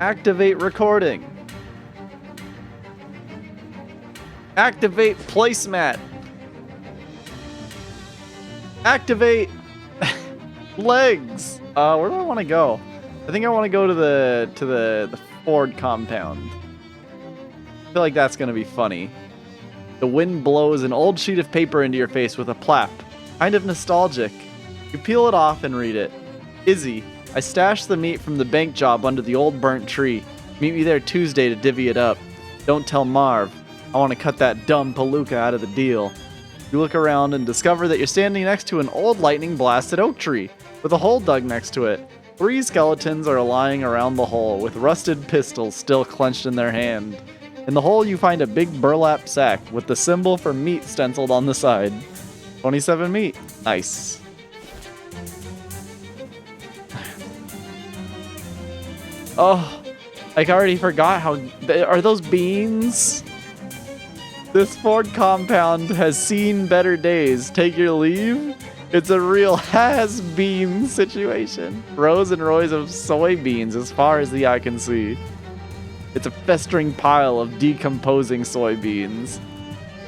Activate recording. Activate placemat. Activate legs. Where do I want to go? I think I want to go to the Ford compound. I feel like that's gonna be funny. The wind blows an old sheet of paper into your face with a plap. Kind of nostalgic. You peel it off and read it. Izzy, I stashed the meat from the bank job under the old burnt tree. Meet me there Tuesday to divvy it up. Don't tell Marv. I want to cut that dumb palooka out of the deal. You look around and discover that you're standing next to an old lightning-blasted oak tree with a hole dug next to it. 3 skeletons are lying around the hole with rusted pistols still clenched in their hand. In the hole, you find a big burlap sack with the symbol for meat stenciled on the side. 27 meat. Nice. Oh, I already forgot how... Are those beans? This Ford compound has seen better days. Take your leave? It's a real has-been situation. Rows and rows of soybeans as far as the eye can see. It's a festering pile of decomposing soybeans.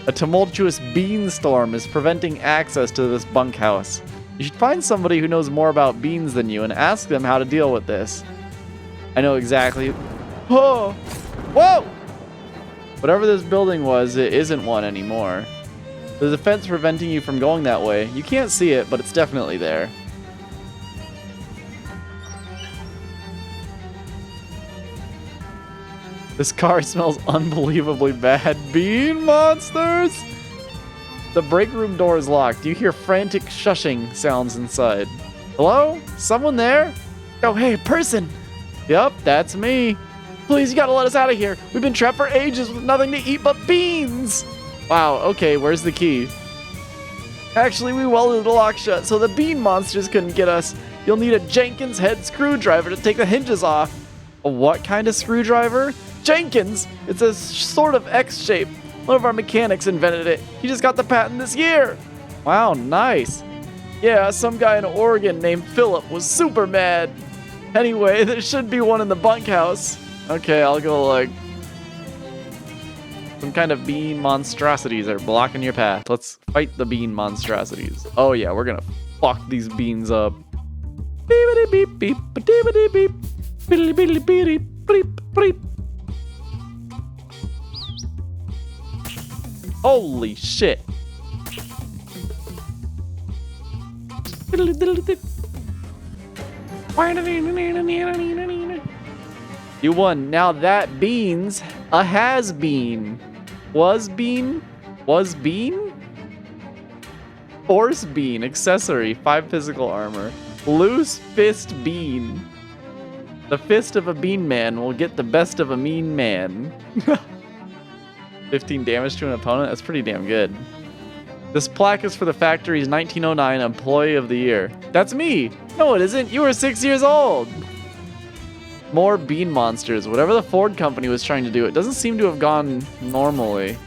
A tumultuous bean storm is preventing access to this bunkhouse. You should find somebody who knows more about beans than you and ask them how to deal with this. I know exactly. Oh! Whoa! Whatever this building was, it isn't one anymore. There's a fence preventing you from going that way. You can't see it, but it's definitely there. This car smells unbelievably bad. Bean monsters! The break room door is locked. You hear frantic shushing sounds inside. Hello? Someone there? Oh, hey, person! Yup, that's me. Please, you gotta let us out of here. We've been trapped for ages with nothing to eat but beans. Wow, okay, where's the key? Actually, we welded the lock shut so the bean monsters couldn't get us. You'll need a Jenkins head screwdriver to take the hinges off. A what kind of screwdriver? Jenkins! It's a sort of X shape. One of our mechanics invented it. He just got the patent this year. Wow, nice. Yeah, some guy in Oregon named Philip was super mad. Anyway, there should be one in the bunkhouse. Okay, I'll go like... Some kind of bean monstrosities are blocking your path. Let's fight the bean monstrosities. Oh yeah, we're gonna fuck these beans up. Beep beep beep beep beep beep beep beep beep. Holy shit. You won. Now that beans a has-been. Was bean? Was bean? Force bean. Accessory. 5 physical armor. Loose fist bean. The fist of a bean man will get the best of a mean man. 15 damage to an opponent? That's pretty damn good. This plaque is for the factory's 1909 Employee of the Year. That's me! No, it isn't. You were 6 years old! More bean monsters. Whatever the Ford company was trying to do, it doesn't seem to have gone normally.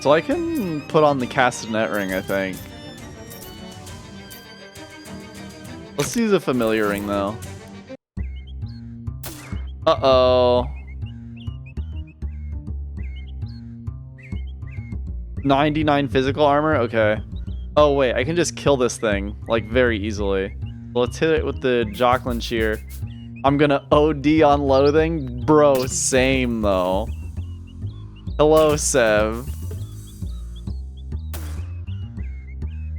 So I can put on the castanet ring, I think. Let's use a familiar ring, though. Uh-oh. 99 physical armor? Okay. Oh, wait. I can just kill this thing, like, very easily. Let's hit it with the Jocelyn Shear. I'm gonna OD on Loathing? Bro, same, though. Hello, Sev.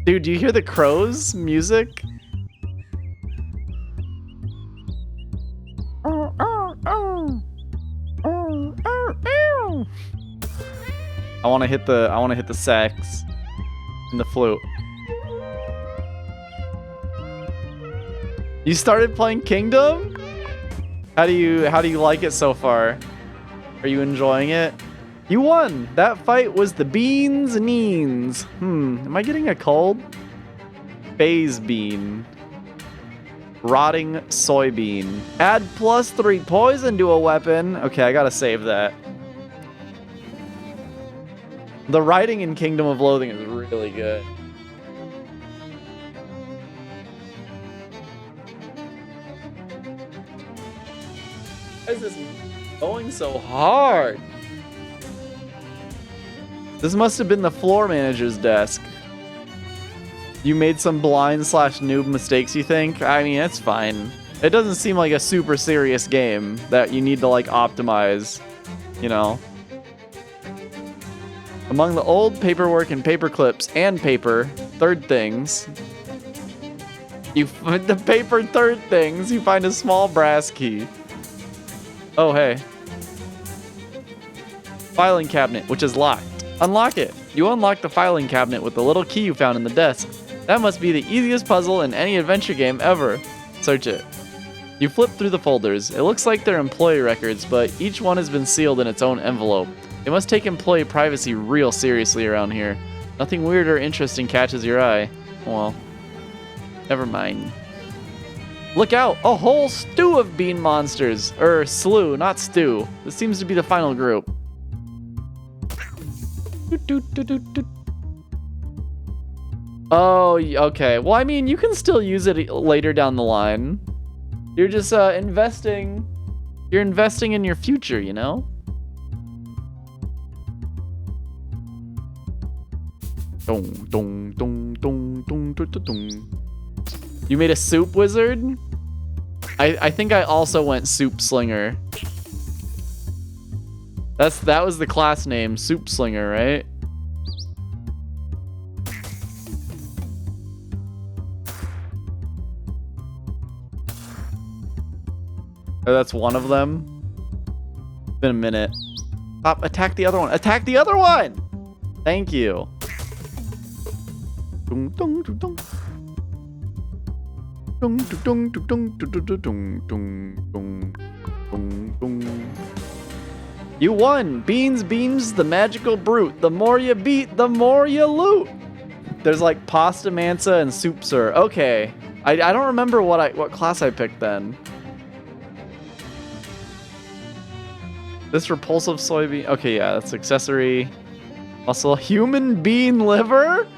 Dude, do you hear the crows music? I want to hit the sax and the flute. You started playing Kingdom? How do you like it so far? Are you enjoying it? You won. That fight was the beans neens. Am I getting a cold? Phase bean. Rotting soybean. Add +3 poison to a weapon. Okay, I gotta save that. The writing in Kingdom of Loathing is really good. Why is this going so hard? This must have been the floor manager's desk. You made some blind/noob mistakes, you think? I mean, it's fine. It doesn't seem like a super serious game that you need to like optimize, you know? Among the old paperwork and paper clips and paper third things, you find a small brass key. Oh, hey. Filing cabinet, which is locked. Unlock it. You unlock the filing cabinet with the little key you found in the desk. That must be the easiest puzzle in any adventure game ever. Search it. You flip through the folders. It looks like they're employee records, but each one has been sealed in its own envelope. They must take employee privacy real seriously around here. Nothing weird or interesting catches your eye. Well, never mind. Look out! A whole stew of bean monsters. Slew, not stew. This seems to be the final group. Oh, okay. Well, I mean, you can still use it later down the line. You're just investing. You're investing in your future, you know? You made a soup wizard? I think I also went soup slinger. That was the class name, soup slinger, right? Oh, that's one of them. It's been a minute. Stop, attack the other one. Attack the other one! Thank you. You won! Beans, the magical brute. The more you beat, the more you loot. There's like pasta mansa and soup sir. Okay. I don't remember what class I picked then. This repulsive soybean. Okay, yeah, that's accessory. Muscle. Human bean liver?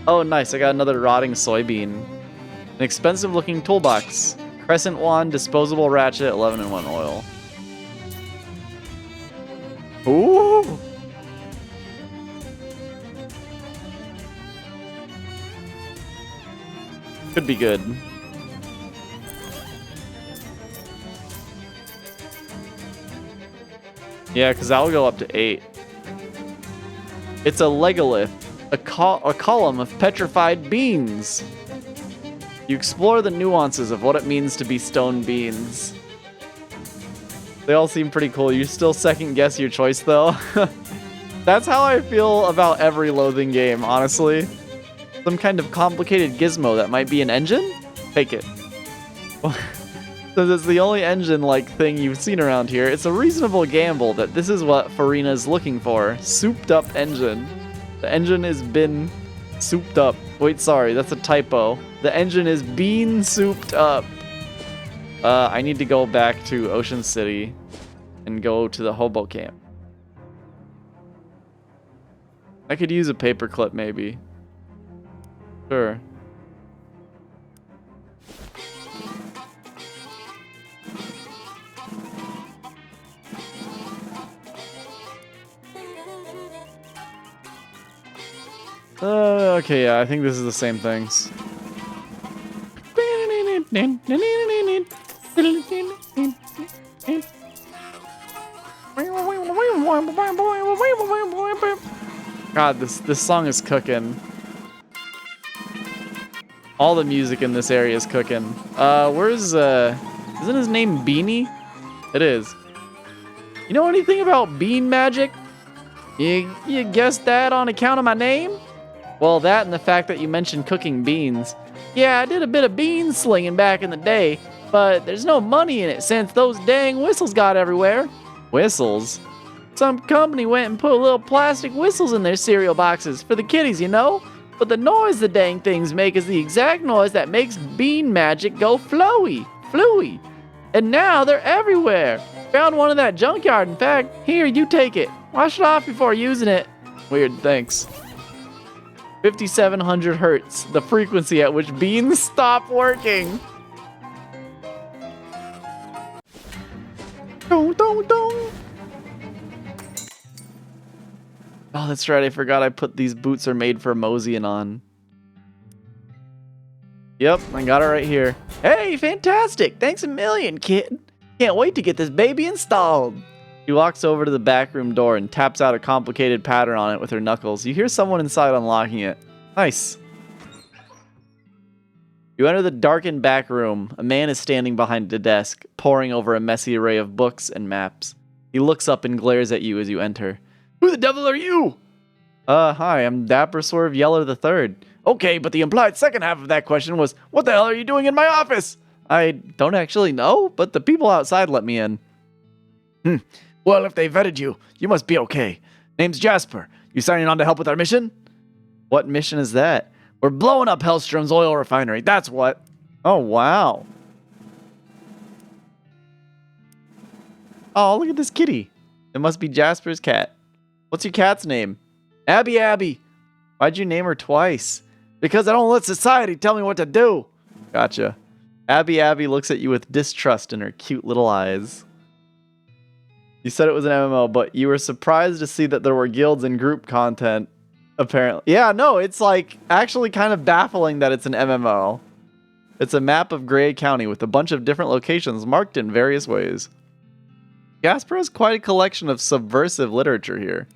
Oh, nice. I got another rotting soybean. An expensive looking toolbox. Crescent wand, disposable ratchet, 11-in-1 oil. Ooh! Could be good. Yeah, because that'll go up to 8. It's a legolith, a column of petrified beans. You explore the nuances of what it means to be stone beans. They all seem pretty cool. You still second guess your choice though. That's how I feel about every Loathing game, honestly. Some kind of complicated gizmo that might be an engine? Take it. Since it's the only engine-like thing you've seen around here, it's a reasonable gamble that this is what Farina's looking for. Souped up engine. The engine has been souped up. Wait, sorry, that's a typo. The engine is bean souped up. I need to go back to Ocean City and go to the hobo camp. I could use a paperclip maybe. Sure. Okay, yeah, I think this is the same things. God, this song is cooking. All the music in this area is cooking. Where's isn't his name Beanie? It is. You know anything about bean magic? You guessed that on account of my name? Well, that and the fact that you mentioned cooking beans. Yeah, I did a bit of bean slinging back in the day, but there's no money in it since those dang whistles got everywhere. Whistles? Some company went and put little plastic whistles in their cereal boxes for the kiddies, you know? But the noise the dang things make is the exact noise that makes bean magic go fluey. And now they're everywhere. Found one in that junkyard, in fact. Here, you take it. Wash it off before using it. Weird, thanks. 5,700 hertz, the frequency at which beans stop working. Dong, dong, dong. Oh, that's right. I forgot I put these boots are made for moseying on. Yep, I got it right here. Hey, fantastic. Thanks a million, kid. Can't wait to get this baby installed. She walks over to the back room door and taps out a complicated pattern on it with her knuckles. You hear someone inside unlocking it. Nice. You enter the darkened back room. A man is standing behind a desk, poring over a messy array of books and maps. He looks up and glares at you as you enter. Who the devil are you? Hi, I'm Dapper Swerve Yeller III. Okay, but the implied second half of that question was, what the hell are you doing in my office? I don't actually know, but the people outside let me in. Well, if they vetted you, you must be okay. Name's Jasper. You signing on to help with our mission? What mission is that? We're blowing up Hellstrom's oil refinery, that's what. Oh, wow. Oh, look at this kitty. It must be Jasper's cat. What's your cat's name? Abby. Why'd you name her twice? Because I don't let society tell me what to do. Gotcha. Abby looks at you with distrust in her cute little eyes. You said it was an MMO, but you were surprised to see that there were guilds and group content, apparently. Yeah, no, it's like actually kind of baffling that it's an MMO. It's a map of Gray County with a bunch of different locations marked in various ways. Jasper has quite a collection of subversive literature here.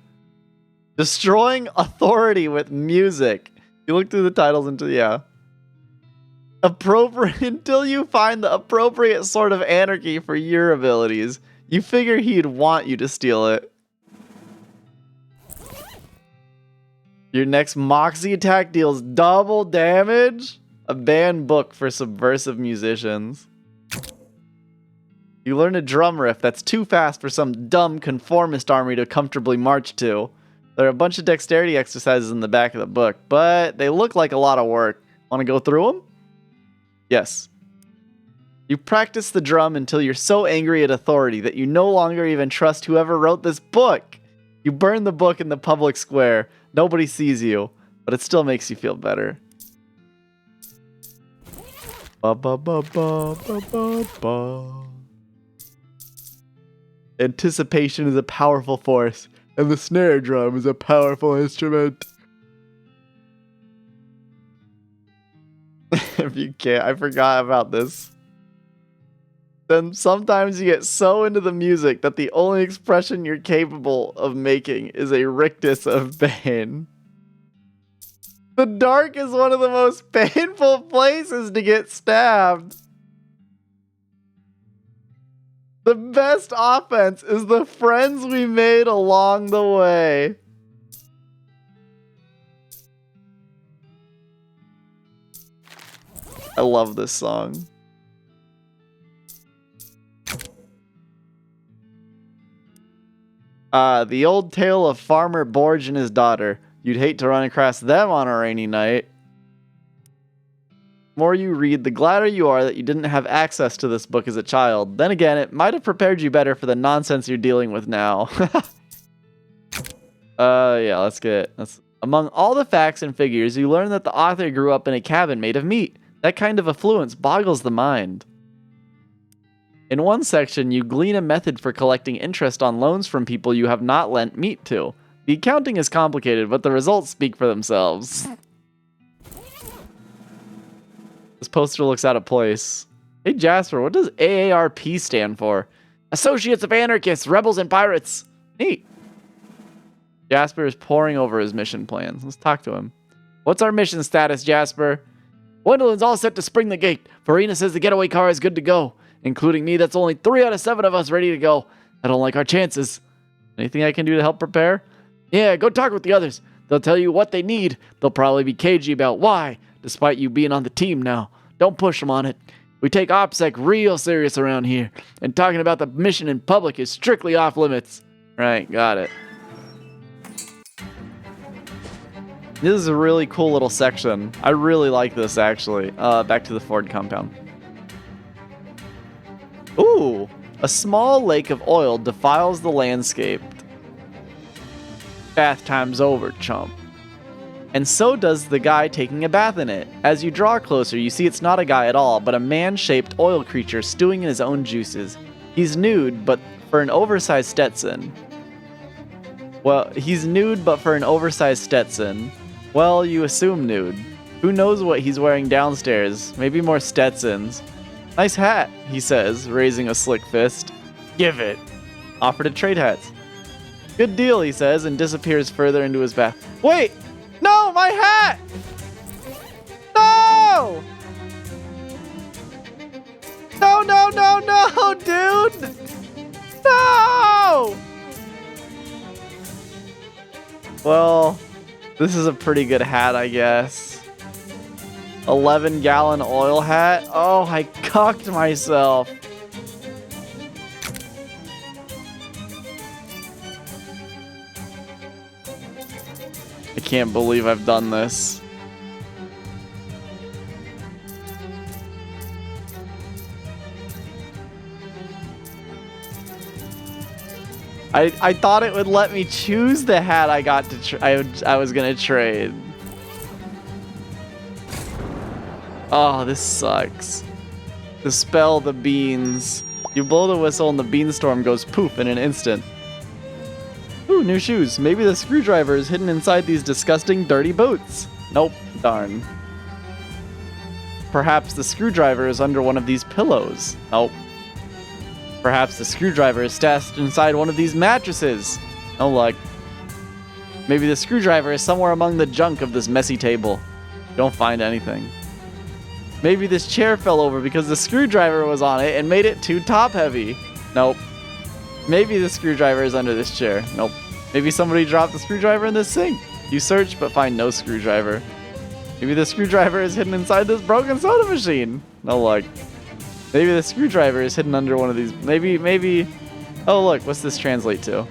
Destroying authority with music. You look through the titles yeah. Appropriate until you find the appropriate sort of anarchy for your abilities. You figure he'd want you to steal it. Your next Moxie attack deals double damage? A banned book for subversive musicians. You learn a drum riff that's too fast for some dumb conformist army to comfortably march to. There are a bunch of dexterity exercises in the back of the book, but they look like a lot of work. Want to go through them? Yes. You practice the drum until you're so angry at authority that you no longer even trust whoever wrote this book. You burn the book in the public square. Nobody sees you, but it still makes you feel better. Ba ba ba ba ba ba ba. Anticipation is a powerful force, and the snare drum is a powerful instrument. If you can't, I forgot about this. Then sometimes you get so into the music that the only expression you're capable of making is a rictus of pain. The dark is one of the most painful places to get stabbed. The best offense is the friends we made along the way. I love this song. The old tale of Farmer Borge and his daughter. You'd hate to run across them on a rainy night. The more you read, the gladder you are that you didn't have access to this book as a child. Then again, it might have prepared you better for the nonsense you're dealing with now. Yeah, let's get it. Among all the facts and figures, you learn that the author grew up in a cabin made of meat. That kind of affluence boggles the mind. In one section, you glean a method for collecting interest on loans from people you have not lent meat to. The accounting is complicated, but the results speak for themselves. This poster looks out of place. Hey Jasper, what does AARP stand for? Associates of Anarchists, Rebels, and Pirates. Neat. Jasper is poring over his mission plans. Let's talk to him. What's our mission status, Jasper? Gwendolyn's all set to spring the gate. Farina says the getaway car is good to go. Including me, that's only 3 out of 7 of us ready to go. I don't like our chances. Anything I can do to help prepare? Yeah, go talk with the others. They'll tell you what they need. They'll probably be cagey about why, despite you being on the team now. Don't push them on it. We take OPSEC real serious around here, and talking about the mission in public is strictly off limits. Right, got it. This is a really cool little section. I really like this, actually. Back to the Ford compound. Ooh, a small lake of oil defiles the landscape. Bath time's over, chump. And so does the guy taking a bath in it. As you draw closer, you see it's not a guy at all, but a man-shaped oil creature stewing in his own juices. He's nude, but for an oversized Stetson. Well, he's nude, but for an oversized Stetson. Well, you assume nude. Who knows what he's wearing downstairs? Maybe more Stetsons. Nice hat, he says, raising a slick fist. Give it. Offer to trade hats. Good deal, he says, and disappears further into his bath. Wait! No, my hat! No! No, no, no, no, dude! No! Well, this is a pretty good hat, I guess. 11-gallon oil hat. Oh, I cocked myself. I can't believe I've done this. I thought it would let me choose the hat I got to I was gonna trade. Oh, this sucks. Dispel the beans. You blow the whistle and the beanstorm goes poof in an instant. Ooh, new shoes. Maybe the screwdriver is hidden inside these disgusting, dirty boots. Nope, darn. Perhaps the screwdriver is under one of these pillows. Nope. Perhaps the screwdriver is stashed inside one of these mattresses. No luck. Maybe the screwdriver is somewhere among the junk of this messy table. You don't find anything. Maybe this chair fell over because the screwdriver was on it and made it too top-heavy. Nope. Maybe the screwdriver is under this chair. Nope. Maybe somebody dropped the screwdriver in this sink. You search but find no screwdriver. Maybe the screwdriver is hidden inside this broken soda machine. No luck. Maybe the screwdriver is hidden under one of these. Maybe. Oh, look. What's this translate to?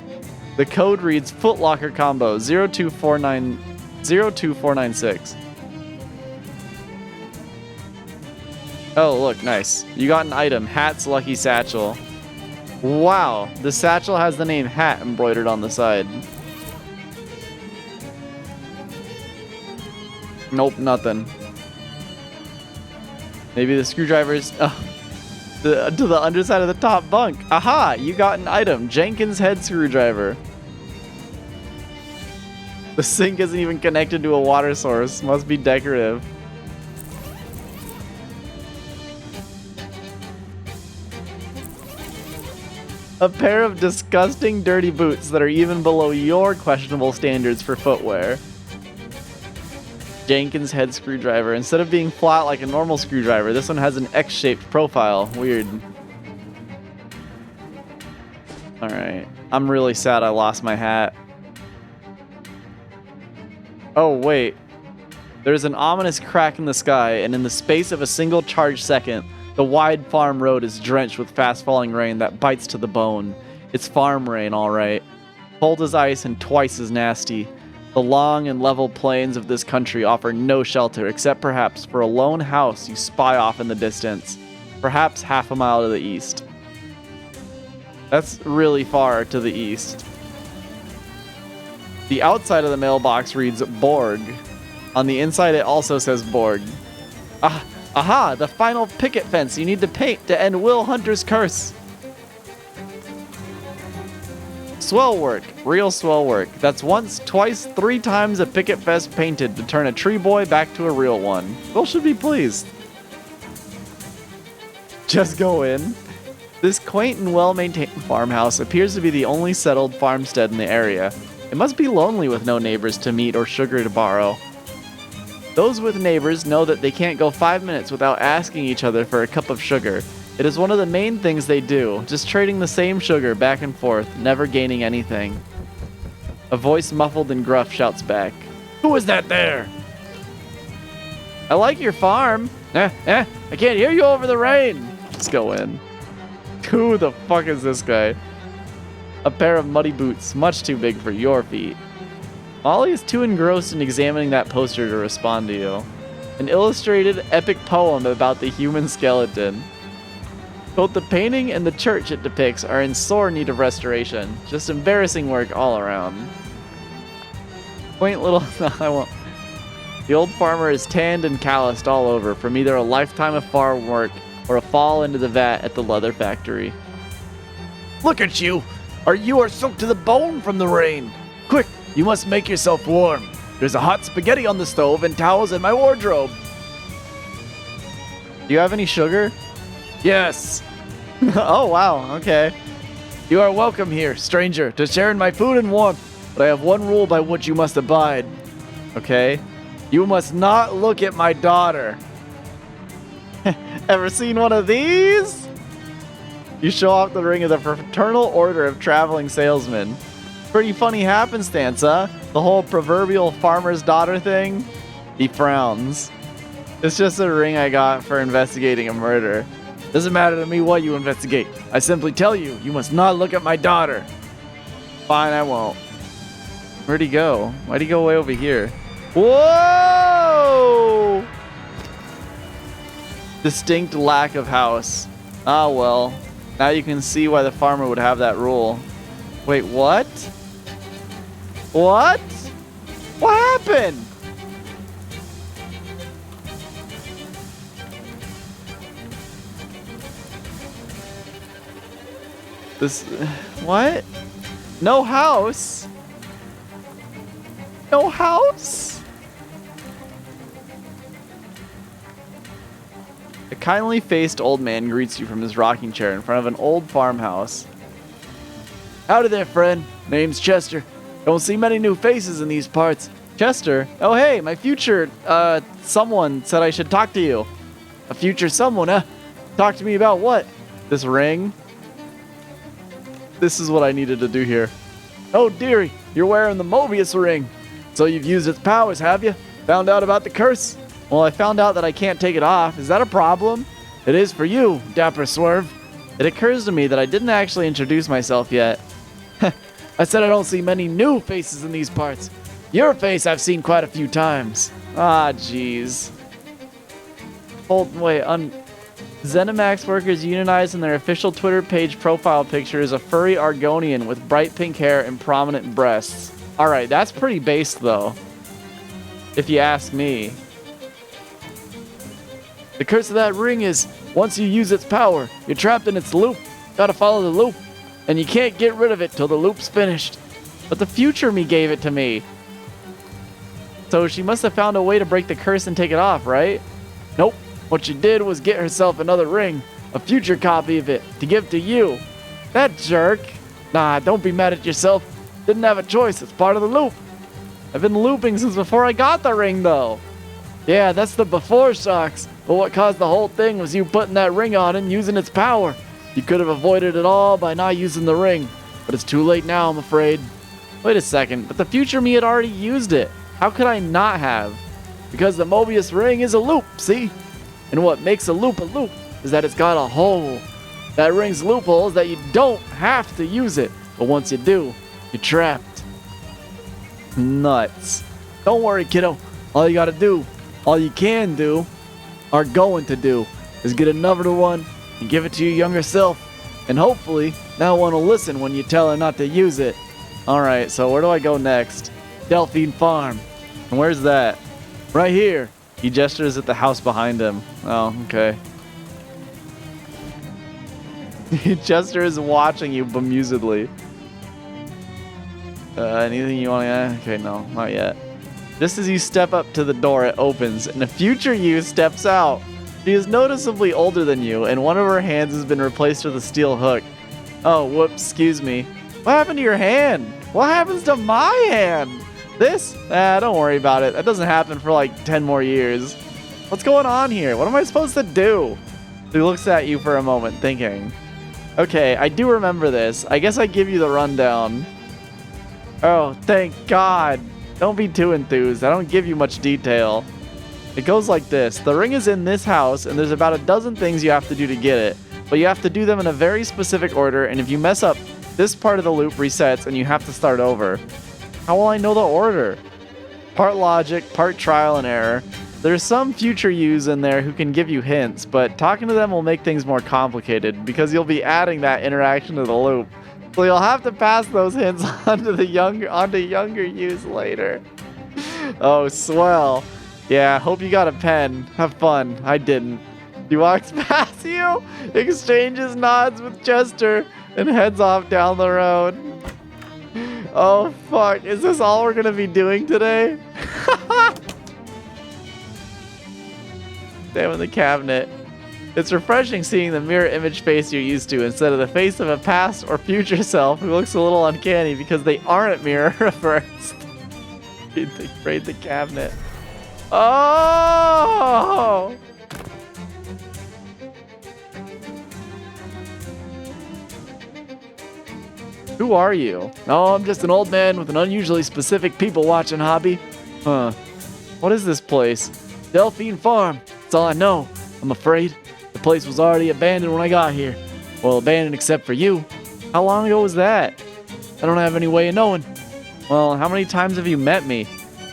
The code reads Foot Locker combo 02496. Oh, look. Nice. You got an item. Hat's Lucky Satchel. Wow. The satchel has the name Hat embroidered on the side. Nope, nothing. Maybe the screwdriver is... to the underside of the top bunk. Aha! You got an item. Jenkins head screwdriver. The sink isn't even connected to a water source. Must be decorative. A pair of disgusting dirty boots that are even below your questionable standards for footwear. Jenkins head screwdriver. Instead of being flat like a normal screwdriver, this one has an X-shaped profile. Weird. Alright. I'm really sad I lost my hat. Oh, wait. There's an ominous crack in the sky, and in the space of a single charged second, the wide farm road is drenched with fast-falling rain that bites to the bone. It's farm rain, alright. Cold as ice and twice as nasty. The long and level plains of this country offer no shelter except perhaps for a lone house you spy off in the distance, perhaps half a mile to the east. That's really far to the east. The outside of the mailbox reads Borg. On the inside it also says Borg. Aha! The final picket fence you need to paint to end Will Hunter's curse. Swell work. Real swell work. That's once, twice, 3 times a picket fence painted to turn a tree boy back to a real one. Will should be pleased. Just go in. This quaint and well-maintained farmhouse appears to be the only settled farmstead in the area. It must be lonely with no neighbors to meet or sugar to borrow. Those with neighbors know that they can't go 5 minutes without asking each other for a cup of sugar. It is one of the main things they do, just trading the same sugar back and forth, never gaining anything. A voice muffled and gruff shouts back, "Who is that there?" "I like your farm." I can't hear you over the rain." Let's go in. Who the fuck is this guy? A pair of muddy boots, much too big for your feet. Molly is too engrossed in examining that poster to respond to you. An illustrated epic poem about the human skeleton. Both the painting and the church it depicts are in sore need of restoration. Just embarrassing work all around. Quaint little... No, I won't. The old farmer is tanned and calloused all over from either a lifetime of farm work or a fall into the vat at the leather factory. Look at you! You are soaked to the bone from the rain! Quick, you must make yourself warm. There's a hot spaghetti on the stove and towels in my wardrobe. Do you have any sugar? Yes. Oh, wow. Okay. You are welcome here, stranger, to share in my food and warmth. But I have one rule by which you must abide. Okay. You must not look at my daughter. Ever seen one of these? You show off the ring of the Fraternal Order of Traveling Salesmen. Pretty funny happenstance, huh? The whole proverbial farmer's daughter thing? He frowns. It's just a ring I got for investigating a murder. Doesn't matter to me what you investigate. I simply tell you, you must not look at my daughter. Fine, I won't. Where'd he go? Why'd he go way over here? Whoa! Distinct lack of house. Ah, well. Now you can see why the farmer would have that rule. Wait, what? What? What happened? This... What? No house? No house? A kindly faced old man greets you from his rocking chair in front of an old farmhouse. Howdy there, friend. Name's Chester. Don't see many new faces in these parts. Chester? Oh, hey, my future, someone said I should talk to you. A future someone, huh? Talk to me about what? This ring? This is what I needed to do here. Oh, dearie, you're wearing the Mobius ring. So you've used its powers, have you? Found out about the curse? Well, I found out that I can't take it off. Is that a problem? It is for you, Dapper Swerve. It occurs to me that I didn't actually introduce myself yet. I said I don't see many new faces in these parts. Your face I've seen quite a few times. Ah, jeez. Wait, ZeniMax workers unionized in their official Twitter page profile picture is a furry Argonian with bright pink hair and prominent breasts. Alright, that's pretty base though. If you ask me. The curse of that ring is, once you use its power, you're trapped in its loop. Gotta follow the loop. And you can't get rid of it till the loop's finished. But the future me gave it to me. So she must have found a way to break the curse and take it off, right? Nope. What she did was get herself another ring, a future copy of it, to give to you. That jerk. Nah, don't be mad at yourself. Didn't have a choice. It's part of the loop. I've been looping since before I got the ring, though. Yeah, that's the before shocks. But what caused the whole thing was you putting that ring on and using its power. You could have avoided it all by not using the ring. But it's too late now, I'm afraid. Wait a second, but the future me had already used it. How could I not have? Because the Mobius ring is a loop, see? And what makes a loop is that it's got a hole. That ring's loophole is that you don't have to use it. But once you do, you're trapped. Nuts. Don't worry, kiddo. All you gotta do, all you can do, are going to do, is get another one and give it to your younger self. And hopefully, that one will listen when you tell her not to use it. Alright, so where do I go next? Delphine Farm. And where's that? Right here. He gestures at the house behind him. Oh, okay. Chester is watching you bemusedly. Anything you want to add? Okay, no, not yet. Just as you step up to the door, it opens, and a future you steps out. She is noticeably older than you, and one of her hands has been replaced with a steel hook. Oh, whoops, excuse me. What happened to your hand? What happens to my hand? This? Don't worry about it. That doesn't happen for like 10 more years. What's going on here? What am I supposed to do? He looks at you for a moment, thinking. Okay, I do remember this. I guess I give you the rundown. Oh, thank God. Don't be too enthused. I don't give you much detail. It goes like this. The ring is in this house, and there's about a dozen things you have to do to get it. But you have to do them in a very specific order, and if you mess up, this part of the loop resets, and you have to start over. How will I know the order? Part logic, part trial and error. There's some future yous in there who can give you hints, but talking to them will make things more complicated because you'll be adding that interaction to the loop. So you'll have to pass those hints onto younger yous later. Oh, swell. Yeah, hope you got a pen. Have fun. I didn't. He walks past you, exchanges nods with Chester, and heads off down the road. Oh, fuck. Is this all we're going to be doing today? Damn in the cabinet. It's refreshing seeing the mirror image face you're used to instead of the face of a past or future self who looks a little uncanny because they aren't mirror first. Raid the cabinet. Oh! Who are you? Oh, I'm just an old man with an unusually specific people-watching hobby. Huh. What is this place? Delphine Farm. That's all I know. I'm afraid the place was already abandoned when I got here. Well, abandoned except for you. How long ago was that? I don't have any way of knowing. Well, how many times have you met me?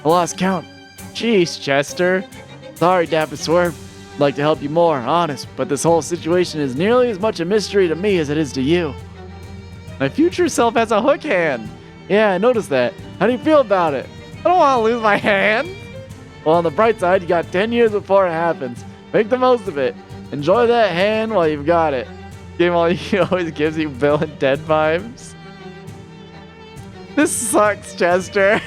I lost count. Jeez, Chester. Sorry, Dapper Swerve. I'd like to help you more, honest, but this whole situation is nearly as much a mystery to me as it is to you. My future self has a hook hand. Yeah, I noticed that. How do you feel about it? I don't want to lose my hand. Well, on the bright side, you got 10 years before it happens. Make the most of it. Enjoy that hand while you've got it. Game always gives you Bill and Ted vibes. This sucks, Chester.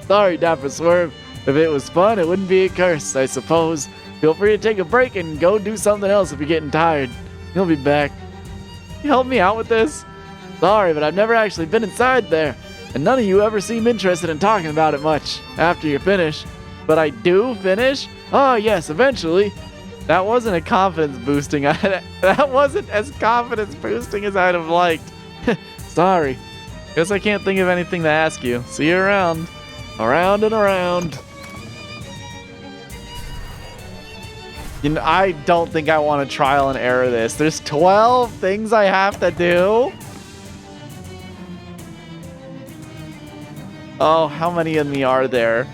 Sorry, Dapper Swerve. If it was fun, it wouldn't be a curse, I suppose. Feel free to take a break and go do something else if you're getting tired. You'll be back. You help me out with this? Sorry, but I've never actually been inside there, and none of you ever seem interested in talking about it much after you finish. But I do finish? Oh, yes, eventually. That wasn't a confidence boosting. That wasn't as confidence boosting as I'd have liked. Sorry. Guess I can't think of anything to ask you. See you around. Around and around. You know, I don't think I want to trial and error this. There's 12 things I have to do. Oh, how many of me are there?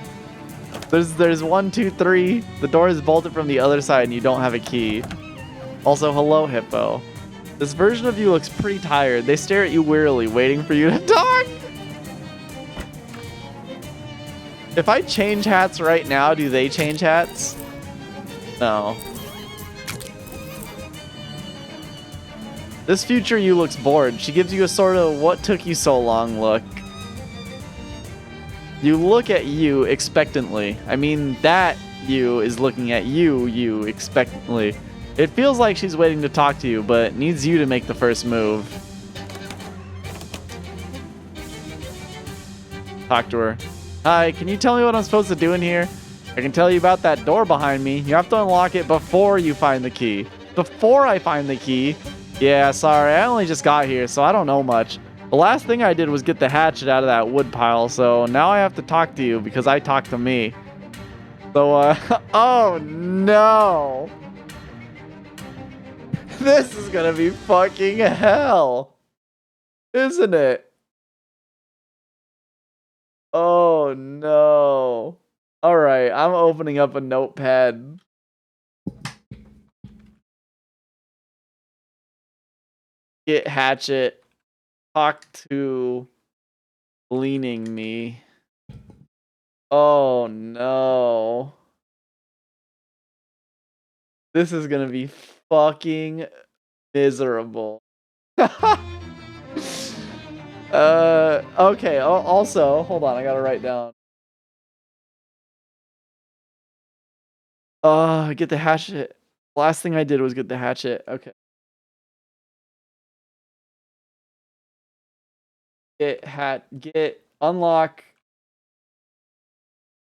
There's 1, 2, 3. The door is bolted from the other side and you don't have a key. Also, hello, Hippo. This version of you looks pretty tired. They stare at you wearily, waiting for you to talk. If I change hats right now, do they change hats? No. This future you looks bored. She gives you a sort of what took you so long look. You look at you expectantly. I mean, that you is looking at you expectantly. It feels like she's waiting to talk to you, but needs you to make the first move. Talk to her. Hi, can you tell me what I'm supposed to do in here? I can tell you about that door behind me. You have to unlock it before you find the key. Before I find the key? Yeah, sorry, I only just got here, so I don't know much. The last thing I did was get the hatchet out of that wood pile, so now I have to talk to you because I talked to me. So, oh no! This is gonna be fucking hell! Isn't it? Oh no. Alright, I'm opening up a notepad. Get hatchet. Talk to leaning me. Oh no. This is gonna be fucking miserable. Okay, also, hold on, I gotta write down. Get the hatchet. Last thing I did was get the hatchet. Okay. Get unlock.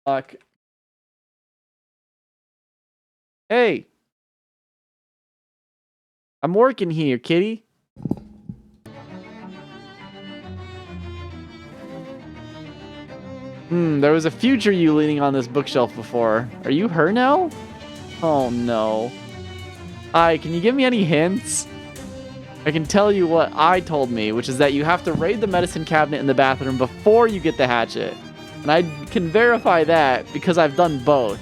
Lock. Hey. I'm working here, kitty. There was a future you leaning on this bookshelf before. Are you her now? Oh no. Hi, can you give me any hints? I can tell you what I told me, which is that you have to raid the medicine cabinet in the bathroom before you get the hatchet. And I can verify that because I've done both.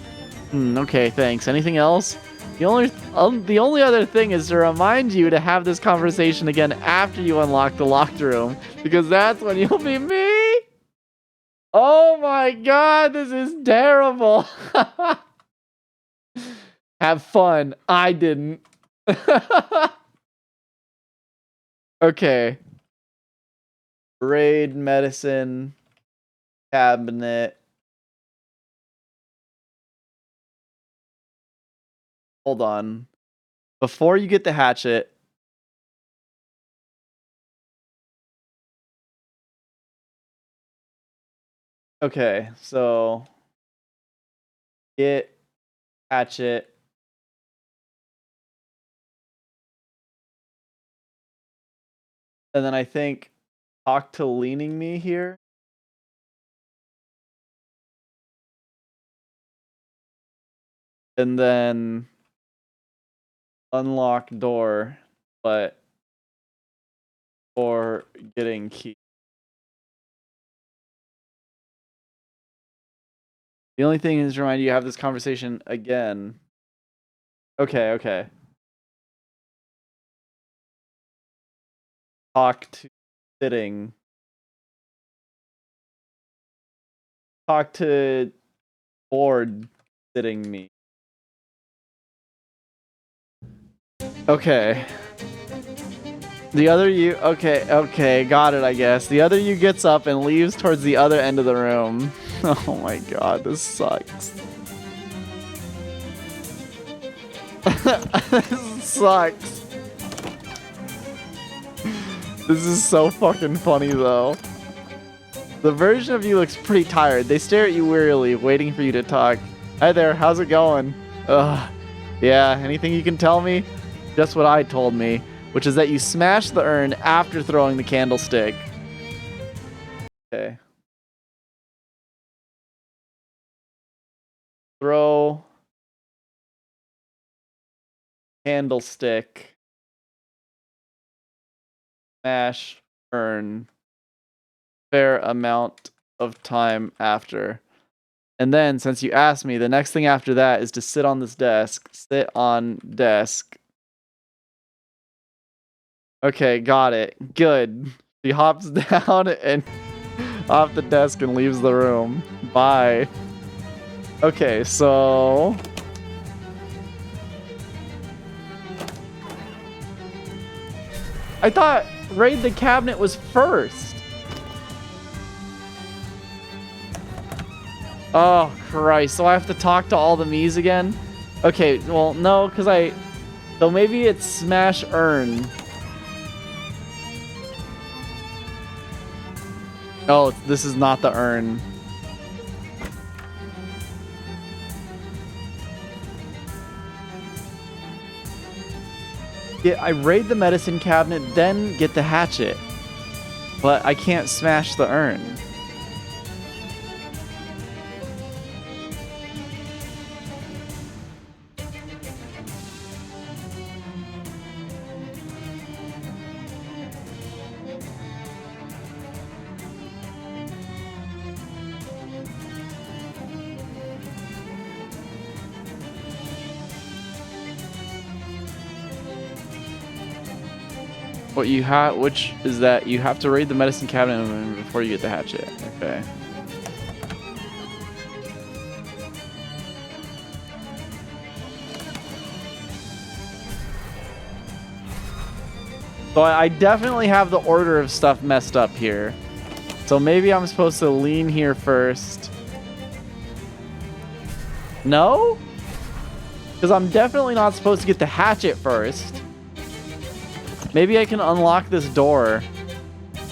Okay, thanks. Anything else? The only other thing is to remind you to have this conversation again after you unlock the locked room, because that's when you'll be me. Oh my god, this is terrible. Have fun. I didn't. Okay. Raid medicine cabinet. Hold on. Before you get the hatchet. Okay, so get hatchet. And then I think talk to leaning me here. And then unlock door, but for getting key. The only thing is to remind you have this conversation again. Okay, okay. Talk to sitting. Talk to board sitting me. Okay. The other you, okay, got it, I guess. The other you gets up and leaves towards the other end of the room. Oh my god, this sucks. This sucks. This is so fucking funny, though. The version of you looks pretty tired. They stare at you wearily, waiting for you to talk. Hi there, how's it going? Ugh. Yeah, anything you can tell me? Just what I told me, which is that you smashed the urn after throwing the candlestick. Okay. Throw candlestick. Smash urn. Fair amount of time after. And then, since you asked me, the next thing after that is to sit on this desk. Sit on desk. Okay, got it. Good. She hops down and off the desk and leaves the room. Bye. Okay, so... I thought raid the cabinet was first. Oh, Christ. So I have to talk to all the Miis again? Okay, well, no, because I... So maybe it's smash urn. Oh, this is not the urn. Yeah, I raid the medicine cabinet, then get the hatchet. But I can't smash the urn. What you have, which is that you have to raid the medicine cabinet before you get the hatchet. Okay. So I definitely have the order of stuff messed up here. So maybe I'm supposed to lean here first. No? Because I'm definitely not supposed to get the hatchet first. Maybe I can unlock this door.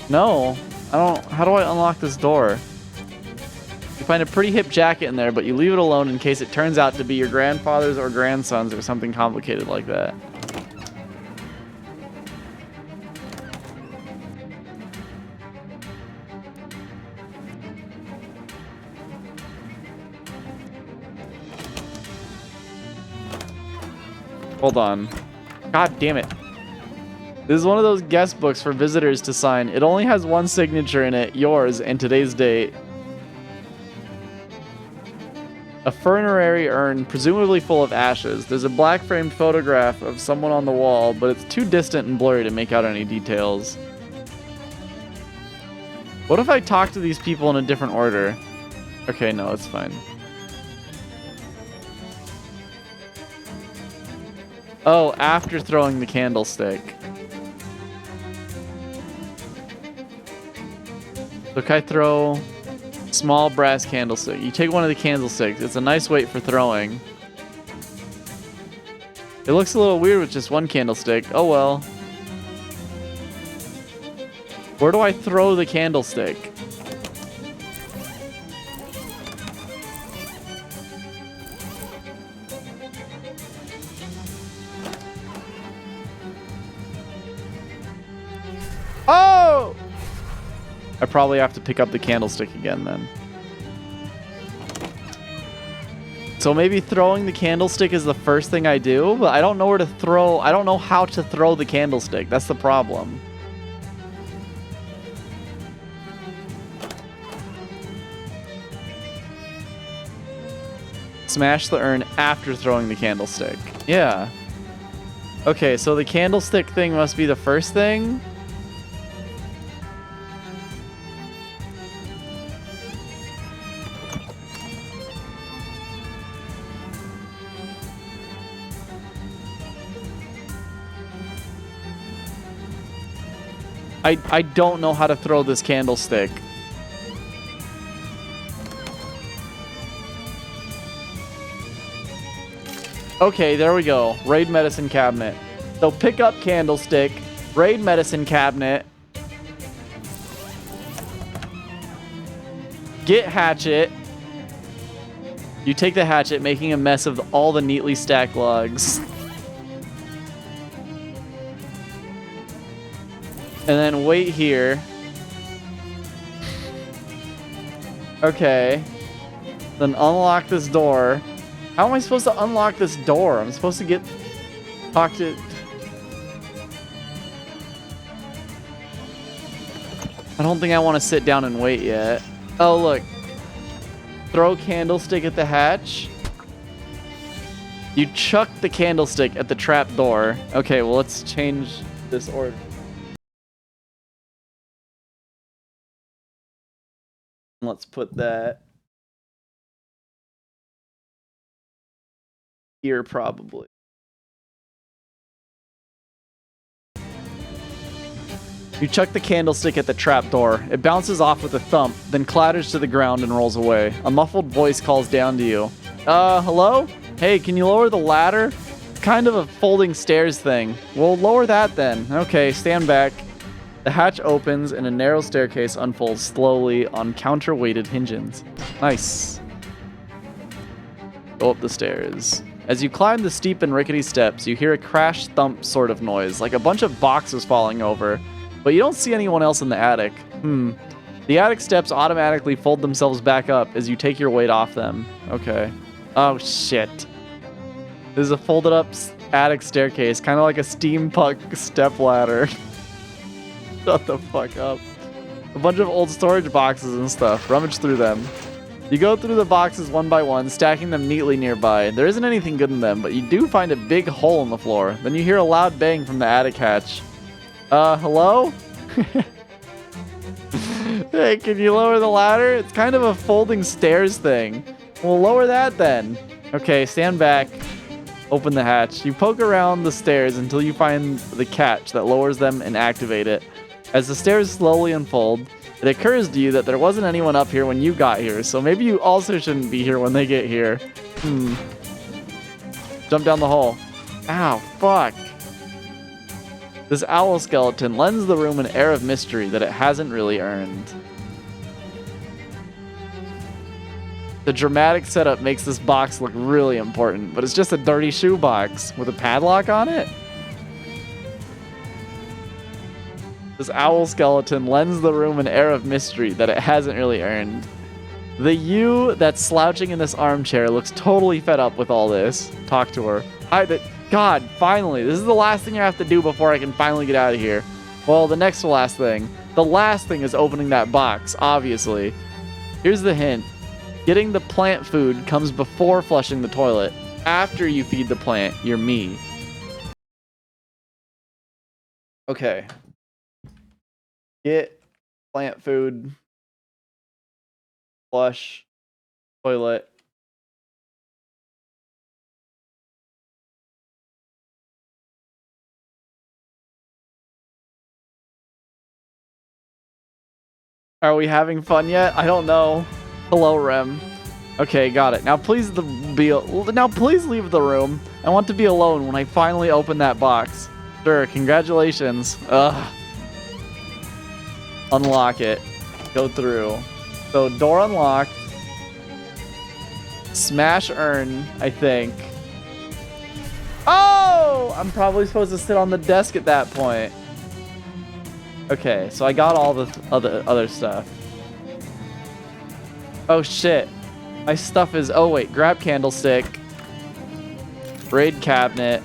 No, I don't. How do I unlock this door? You find a pretty hip jacket in there, but you leave it alone in case it turns out to be your grandfather's or grandson's or something complicated like that. Hold on. God damn it. This is one of those guest books for visitors to sign. It only has one signature in it, yours, and today's date. A funerary urn, presumably full of ashes. There's a black framed photograph of someone on the wall, but it's too distant and blurry to make out any details. What if I talk to these people in a different order? Okay, no, it's fine. Oh, after throwing the candlestick. So can I throw small brass candlestick? You take one of the candlesticks. It's a nice weight for throwing. It looks a little weird with just one candlestick. Oh well. Where do I throw the candlestick? Oh! I probably have to pick up the candlestick again then. So maybe throwing the candlestick is the first thing I do, but I don't know where to throw. I don't know how to throw the candlestick. That's the problem. Smash the urn after throwing the candlestick. Yeah. Okay, so the candlestick thing must be the first thing. I don't know how to throw this candlestick. Okay, there we go. Raid medicine cabinet. So pick up candlestick, raid medicine cabinet, get hatchet. You take the hatchet, making a mess of all the neatly stacked logs. And then wait here. Okay. Then unlock this door. How am I supposed to unlock this door? I'm supposed to talk to... I don't think I want to sit down and wait yet. Oh, look. Throw candlestick at the hatch. You chuck the candlestick at the trap door. Okay, well, let's change this order. Let's put that here, probably. You chuck the candlestick at the trapdoor. It bounces off with a thump, then clatters to the ground and rolls away. A muffled voice calls down to you. Hello? Hey, can you lower the ladder? It's kind of a folding stairs thing. Well, lower that then. Okay, stand back. The hatch opens and a narrow staircase unfolds slowly on counterweighted hinges. Nice. Go up the stairs. As you climb the steep and rickety steps, you hear a crash thump sort of noise, like a bunch of boxes falling over. But you don't see anyone else in the attic. The attic steps automatically fold themselves back up as you take your weight off them. Okay. Oh, shit. This is a folded up attic staircase, kind of like a steampunk step ladder. Shut the fuck up. A bunch of old storage boxes and stuff. Rummage through them. You go through the boxes one by one, stacking them neatly nearby. There isn't anything good in them, but you do find a big hole in the floor. Then you hear a loud bang from the attic hatch. Hello? Hey, can you lower the ladder? It's kind of a folding stairs thing. Well, lower that then. Okay, stand back. Open the hatch. You poke around the stairs until you find the catch that lowers them and activate it. As the stairs slowly unfold, it occurs to you that there wasn't anyone up here when you got here, so maybe you also shouldn't be here when they get here. Jump down the hole. Ow, fuck. This owl skeleton lends the room an air of mystery that it hasn't really earned. The dramatic setup makes this box look really important, but it's just a dirty shoe box with a padlock on it. This owl skeleton lends the room an air of mystery that it hasn't really earned. The you that's slouching in this armchair looks totally fed up with all this. Talk to her. God, finally. This is the last thing I have to do before I can finally get out of here. Well, the next to last thing. The last thing is opening that box, obviously. Here's the hint. Getting the plant food comes before flushing the toilet. After you feed the plant, you're me. Okay. Get plant food. Flush. Toilet. Are we having fun yet? I don't know. Hello, Rem. Okay, got it. Now please please leave the room. I want to be alone when I finally open that box. Sure, congratulations. Ugh. Unlock it. Go through. So door unlocked. Smash urn, I think. Oh! I'm probably supposed to sit on the desk at that point. Okay, so I got all the other stuff. Oh shit. My stuff is... Oh wait, grab candlestick. Raid cabinet.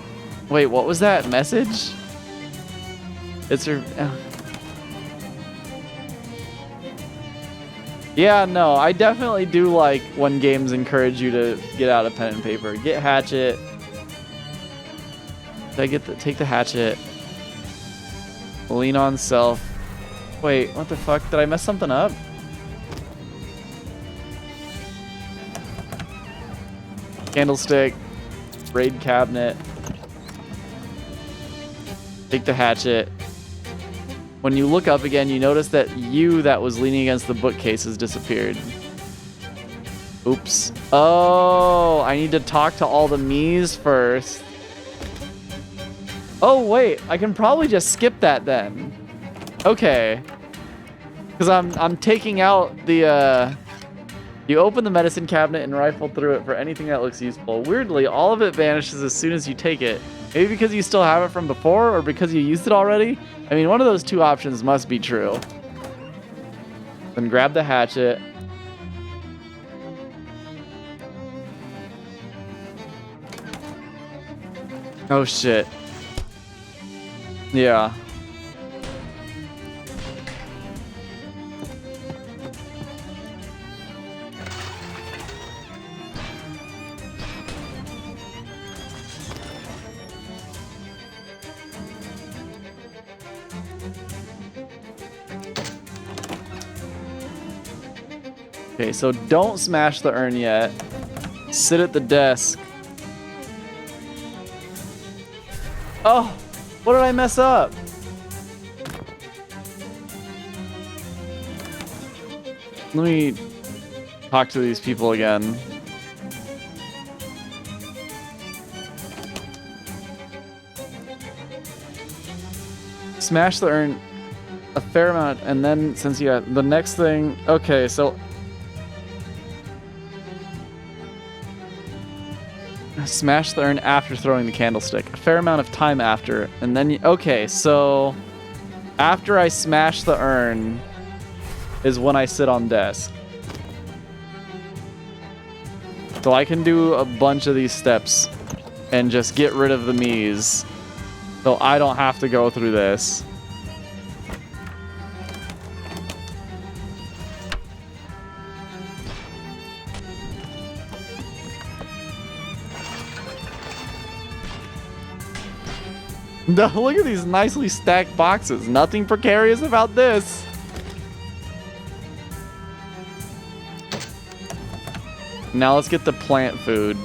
Wait, what was that message? It's her... Yeah, no, I definitely do like when games encourage you to get out a pen and paper. Get hatchet. Did I take the hatchet? Lean on self. Wait, what the fuck? Did I mess something up? Candlestick. Raid cabinet. Take the hatchet. When you look up again, you notice that that was leaning against the bookcase has disappeared. Oops. Oh, I need to talk to all the me's first. Oh, wait. I can probably just skip that then. Okay. Because I'm taking out the... You open the medicine cabinet and rifle through it for anything that looks useful. Weirdly, all of it vanishes as soon as you take it. Maybe because you still have it from before or because you used it already? I mean, one of those two options must be true. Then grab the hatchet. Oh, shit. Yeah. Okay, so don't smash the urn yet. Sit at the desk. Oh, what did I mess up? Let me talk to these people again. Smash the urn a fair amount, and then since you have the next thing... Okay, so... Smash the urn after throwing the candlestick. A fair amount of time after. And then okay, so after I smash the urn is when I sit on desk. So I can do a bunch of these steps and just get rid of the me's. So I don't have to go through this. No, look at these nicely stacked boxes. Nothing precarious about this. Now let's get the plant food.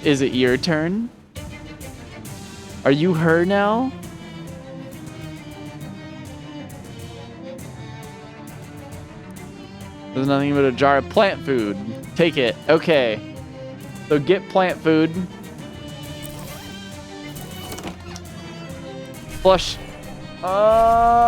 Is it your turn? Are you her now? There's nothing but a jar of plant food. Take it. Okay. So get plant food. Flush. Oh.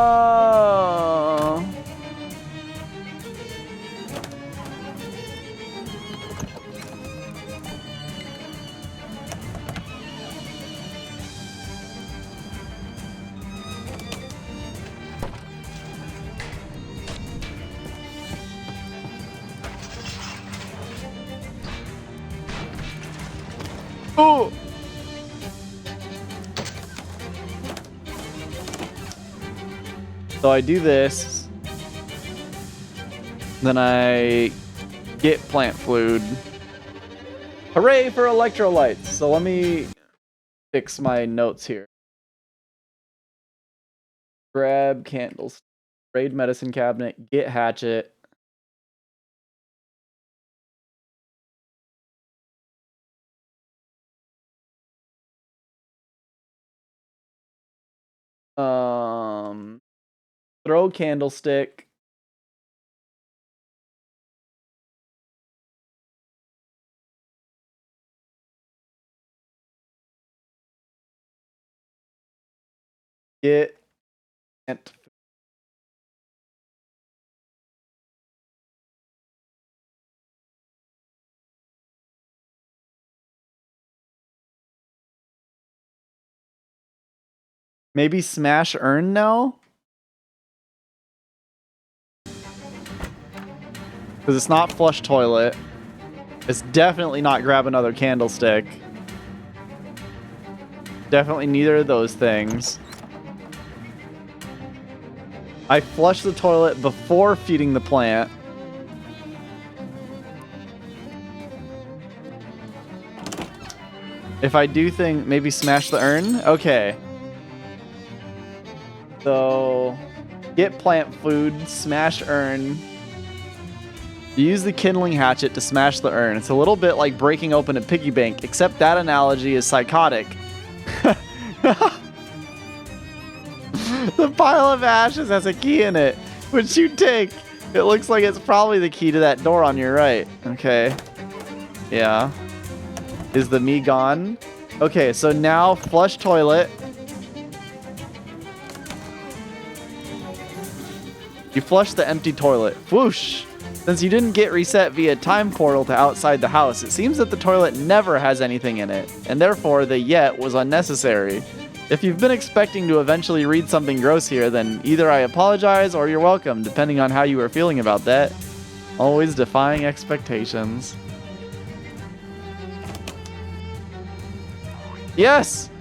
Oh. So I do this. Then I get plant food. Hooray for electrolytes. So let me fix my notes here. Grab candles. Raid medicine cabinet. Get hatchet. Throw candlestick. Get plant. Maybe smash urn now? Because it's not flush toilet. It's definitely not grab another candlestick. Definitely neither of those things. I flushed the toilet before feeding the plant. If I do think maybe smash the urn? Okay. So get plant food, smash urn. Use the kindling hatchet to smash the urn. It's a little bit like breaking open a piggy bank, except that analogy is psychotic. The pile of ashes has a key in it, which you take. It looks like it's probably the key to that door on your right. Okay. Yeah. Is the me gone? Okay, so now flush toilet. You flush the empty toilet. Whoosh! Since you didn't get reset via time portal to outside the house, it seems that the toilet never has anything in it, and therefore the yet was unnecessary. If you've been expecting to eventually read something gross here, then either I apologize or you're welcome, depending on how you are feeling about that. Always defying expectations. Yes!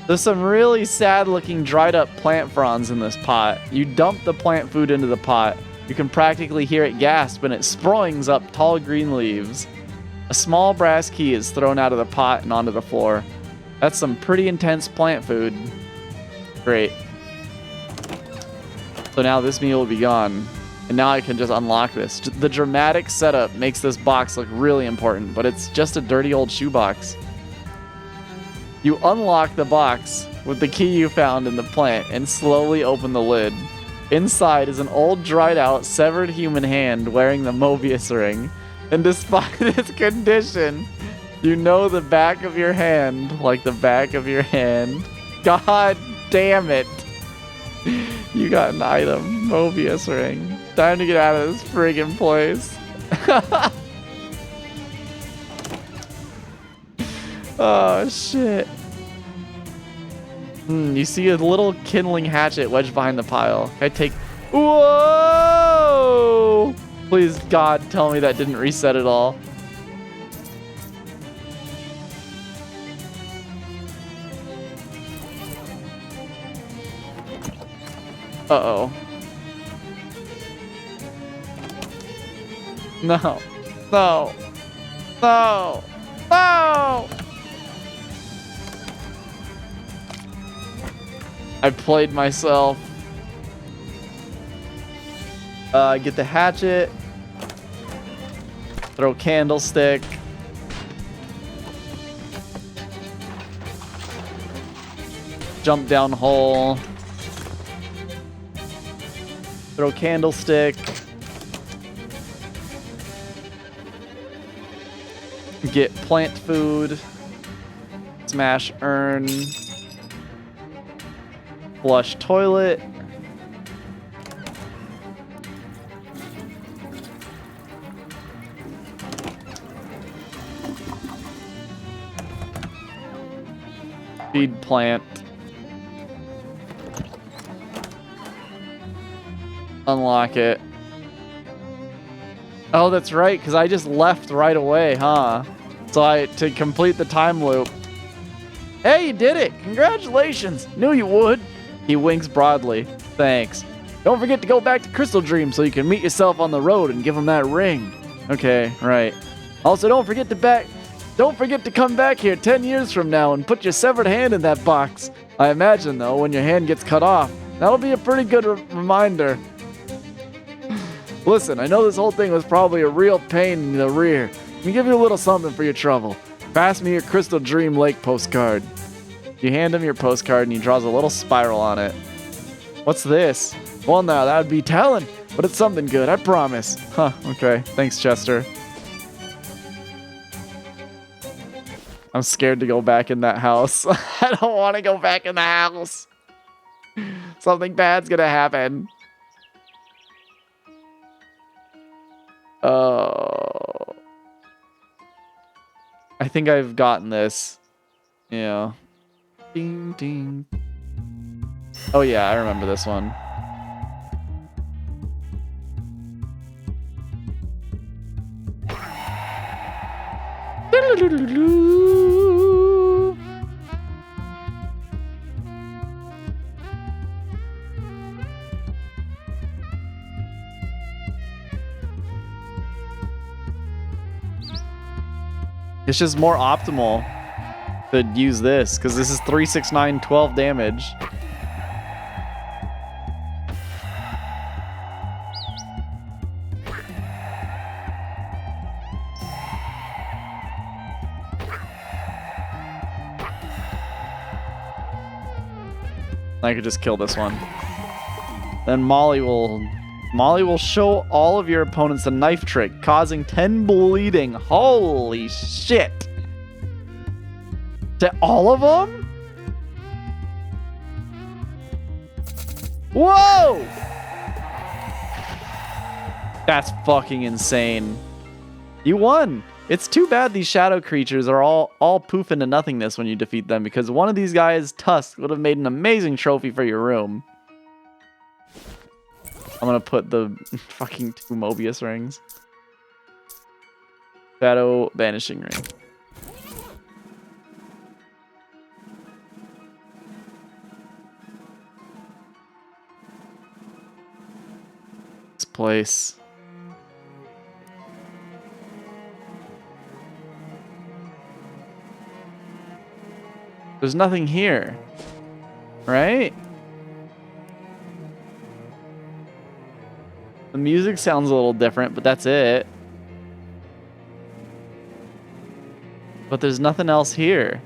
There's some really sad looking dried up plant fronds in this pot. You dump the plant food into the pot. You can practically hear it gasp and it springs up tall green leaves. A small brass key is thrown out of the pot and onto the floor. That's some pretty intense plant food. Great. So now this meal will be gone. And now I can just unlock this. The dramatic setup makes this box look really important, but it's just a dirty old shoebox. You unlock the box with the key you found in the plant and slowly open the lid. Inside is an old, dried out, severed human hand wearing the Mobius ring. And despite its condition, you know the back of your hand like the back of your hand. God damn it. You got an item. Mobius ring. Time to get out of this friggin' place. Oh, shit. You see a little kindling hatchet wedged behind the pile. I take... Whoa! Please, God, tell me that didn't reset at all. Uh-oh. No. No. No. No! I played myself. Get the hatchet. Throw candlestick. Jump down hole. Throw candlestick. Get plant food. Smash urn. Flush toilet. Feed plant. Unlock it. Oh, that's right, because I just left right away, huh? So to complete the time loop. Hey, you did it! Congratulations! Knew you would. He winks broadly. Thanks. Don't forget to go back to Crystal Dream so you can meet yourself on the road and give him that ring. Okay, right. Also, don't forget to come back here 10 years from now and put your severed hand in that box. I imagine, though, when your hand gets cut off, that'll be a pretty good reminder. Listen, I know this whole thing was probably a real pain in the rear. Let me give you a little something for your trouble. Pass me your Crystal Dream Lake postcard. You hand him your postcard and he draws a little spiral on it. What's this? Well, now that would be telling, but it's something good, I promise. Huh, okay. Thanks, Chester. I'm scared to go back in that house. I don't want to go back in the house. Something bad's gonna happen. Oh. I think I've gotten this. Yeah. Ding, ding. Oh yeah, I remember this one. It's just more optimal to use this because this is 3, 6, 9, 12 damage. I could just kill this one. Then Molly will show all of your opponents a knife trick, causing 10 bleeding. Holy shit. To all of them? Whoa! That's fucking insane. You won. It's too bad these shadow creatures are all poof into nothingness when you defeat them, because one of these guys' tusks would have made an amazing trophy for your room. I'm gonna put the fucking 2 Mobius rings. Shadow Vanishing Ring. This place. There's nothing here, right? The music sounds a little different, but that's it. But there's nothing else here.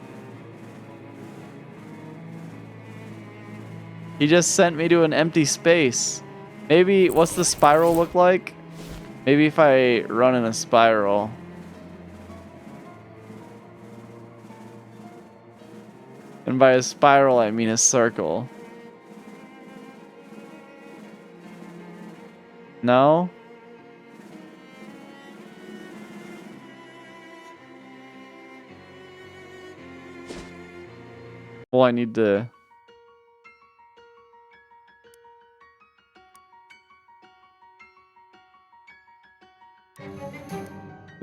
He just sent me to an empty space. Maybe, what's the spiral look like? Maybe if I run in a spiral. And by a spiral, I mean a circle. No? Well, I need to...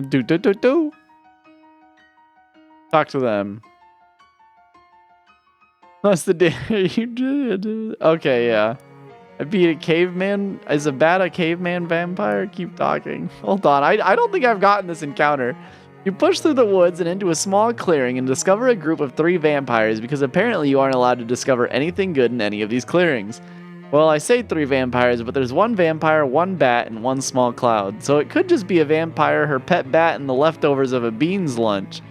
Do. Talk to them. That's the day you did. Okay, yeah. I beat a caveman. Is a bat a caveman vampire? Keep talking. Hold on. I don't think I've gotten this encounter. You push through the woods and into a small clearing and discover a group of 3 vampires because apparently you aren't allowed to discover anything good in any of these clearings. Well, I say 3 vampires, but there's 1 vampire, 1 bat, and 1 small cloud. So it could just be a vampire, her pet bat, and the leftovers of a beans lunch.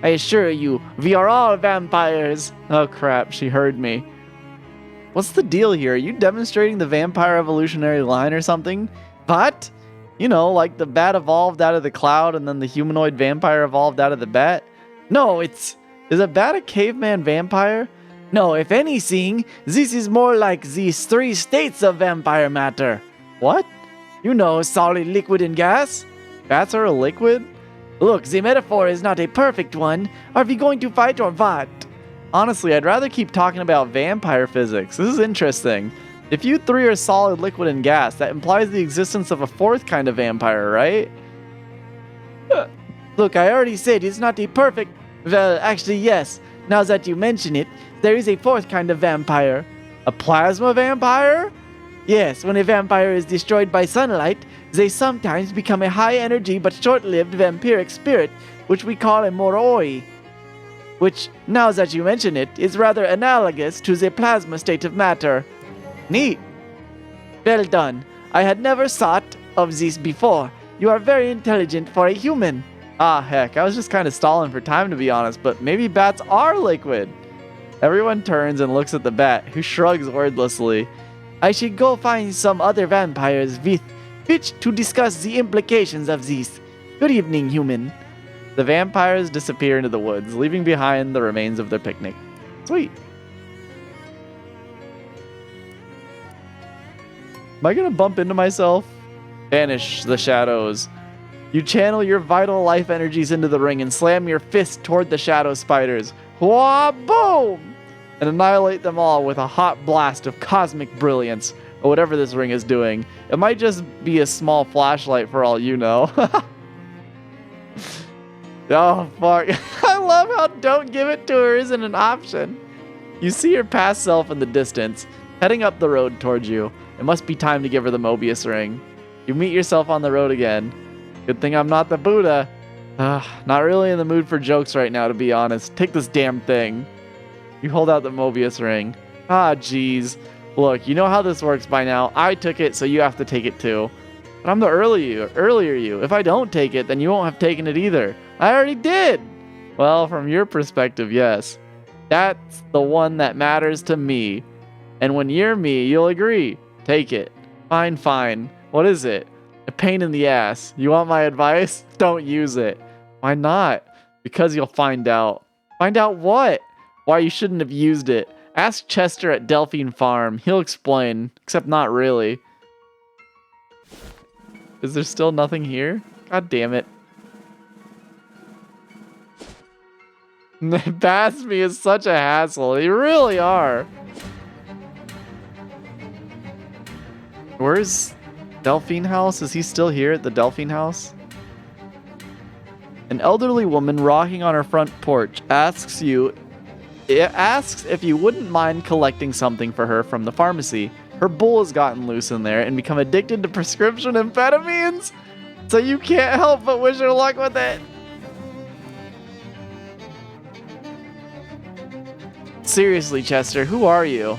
I assure you, we are all vampires. Oh crap, she heard me. What's the deal here? Are you demonstrating the vampire evolutionary line or something? What? You know, like the bat evolved out of the cloud and then the humanoid vampire evolved out of the bat? No, is a bat a caveman vampire? No, if anything, this is more like these 3 states of vampire matter. What? You know, solid, liquid, and gas? Bats are a liquid? Look, the metaphor is not a perfect one. Are we going to fight or what? Honestly, I'd rather keep talking about vampire physics. This is interesting. If you 3 are solid, liquid, and gas, that implies the existence of a 4th kind of vampire, right? Look, I already said it's not a perfect... Well, actually, yes. Now that you mention it, there is a 4th kind of vampire. A plasma vampire? Yes, when a vampire is destroyed by sunlight, they sometimes become a high-energy but short-lived vampiric spirit, which we call a moroi. Which, now that you mention it, is rather analogous to the plasma state of matter. Neat. Well done. I had never thought of this before. You are very intelligent for a human. Ah, heck, I was just kind of stalling for time, to be honest, but maybe bats are liquid. Everyone turns and looks at the bat, who shrugs wordlessly. I should go find some other vampires with which to discuss the implications of this. Good evening, human. The vampires disappear into the woods, leaving behind the remains of their picnic. Sweet. Am I gonna bump into myself? Banish the shadows. You channel your vital life energies into the ring and slam your fist toward the shadow spiders. Wah, boom! And annihilate them all with a hot blast of cosmic brilliance, or whatever this ring is doing. It might just be a small flashlight for all you know. Oh, fuck. I love how don't give it to her isn't an option. You see her past self in the distance, heading up the road towards you. It must be time to give her the Mobius ring. You meet yourself on the road again. Good thing I'm not the Buddha. Not really in the mood for jokes right now, to be honest. Take this damn thing. You hold out the Mobius ring. Ah, jeez. Look, you know how this works by now. I took it, so you have to take it too. But I'm the earlier you. If I don't take it, then you won't have taken it either. I already did. Well, from your perspective, yes. That's the one that matters to me. And when you're me, you'll agree. Take it. Fine, fine. What is it? A pain in the ass. You want my advice? Don't use it. Why not? Because you'll find out. Find out what? Why you shouldn't have used it. Ask Chester at Delphine Farm. He'll explain. Except not really. Is there still nothing here? God damn it. Basme is such a hassle. They really are. Where's Delphine House? Is he still here at the Delphine House? An elderly woman rocking on her front porch asks if you wouldn't mind collecting something for her from the pharmacy. Her bull has gotten loose in there and become addicted to prescription amphetamines, so you can't help but wish her luck with it. Seriously, Chester, who are you?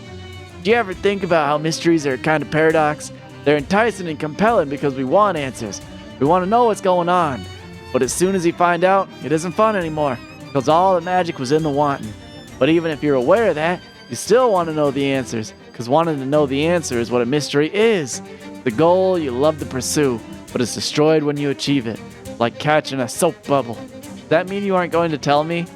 Do you ever think about how mysteries are a kind of paradox? They're enticing and compelling because we want answers. We want to know what's going on. But as soon as you find out, it isn't fun anymore, because all the magic was in the wanting. But even if you're aware of that, you still want to know the answers, because wanting to know the answer is what a mystery is. The goal you love to pursue, but it's destroyed when you achieve it, like catching a soap bubble. Does that mean you aren't going to tell me?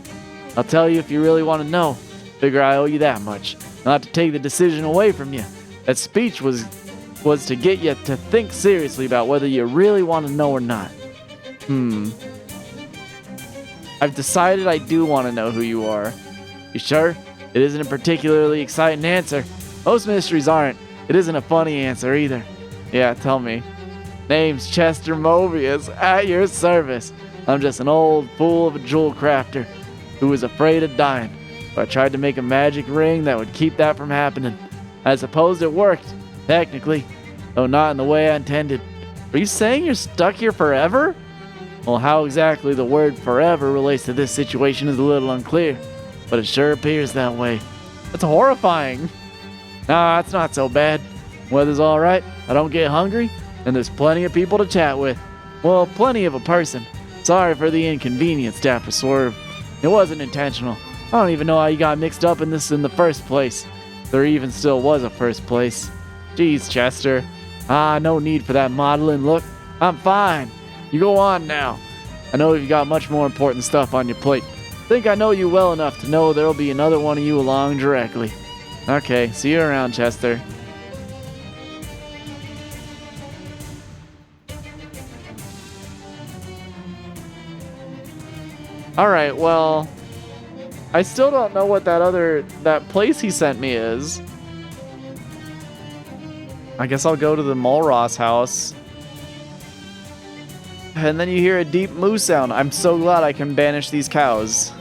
I'll tell you if you really want to know. Figure I owe you that much. Not to take the decision away from you. That speech was to get you to think seriously about whether you really want to know or not. I've decided I do want to know who you are. You sure? It isn't a particularly exciting answer. Most mysteries aren't. It isn't a funny answer either. Yeah, tell me. Name's Chester Mobius, at your service. I'm just an old fool of a jewel crafter who was afraid of dying. But I tried to make a magic ring that would keep that from happening. I suppose it worked, technically, though not in the way I intended. Are you saying you're stuck here forever? Well, how exactly the word forever relates to this situation is a little unclear, but it sure appears that way. That's horrifying. Nah, it's not so bad. Weather's all right, I don't get hungry, and there's plenty of people to chat with. Well, plenty of a person. Sorry for the inconvenience, Dapper Swerve. It wasn't intentional. I don't even know how you got mixed up in this in the first place. There even still was a first place. Jeez, Chester. No need for that maudlin look. I'm fine. You go on now. I know you've got much more important stuff on your plate. Think I know you well enough to know there'll be another one of you along directly. Okay, see you around, Chester. Alright, well, I still don't know what that place he sent me is. I guess I'll go to the Mulross house. And then you hear a deep moo sound. I'm so glad I can banish these cows.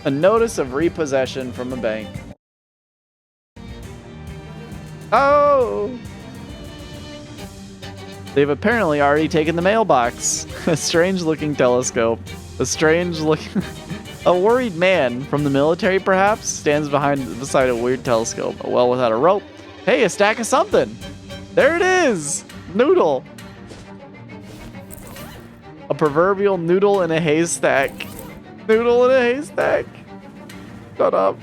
A notice of repossession from a bank. Oh! They've apparently already taken the mailbox. A strange looking telescope. A strange looking... A worried man from the military, perhaps, stands beside a weird telescope, a well without a rope. Hey, a stack of something. There it is. Noodle. A proverbial noodle in a haystack. Noodle in a haystack. Shut up.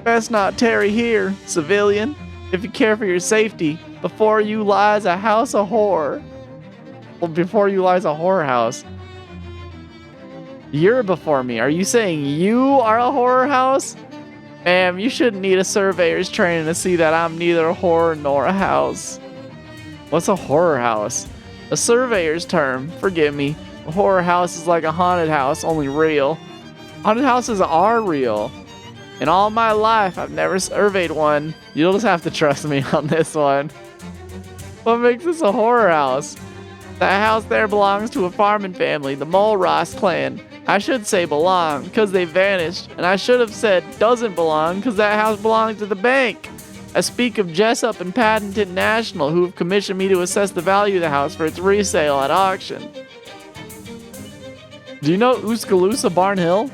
Best not tarry here, civilian. If you care for your safety, before you lies a house of horror. Well, before you lies a horror house. You're before me. Are you saying you are a horror house? Ma'am, you shouldn't need a surveyor's training to see that I'm neither a horror nor a house. What's a horror house? A surveyor's term. Forgive me. A horror house is like a haunted house, only real. Haunted houses are real. In all my life, I've never surveyed one. You'll just have to trust me on this one. What makes this a horror house? That house there belongs to a farming family, the Mulross clan. I should say belong, because they vanished. And I should have said doesn't belong, because that house belongs to the bank. I speak of Jessup and Paddington National, who have commissioned me to assess the value of the house for its resale at auction. Do you know Uskaloosa Barnhill?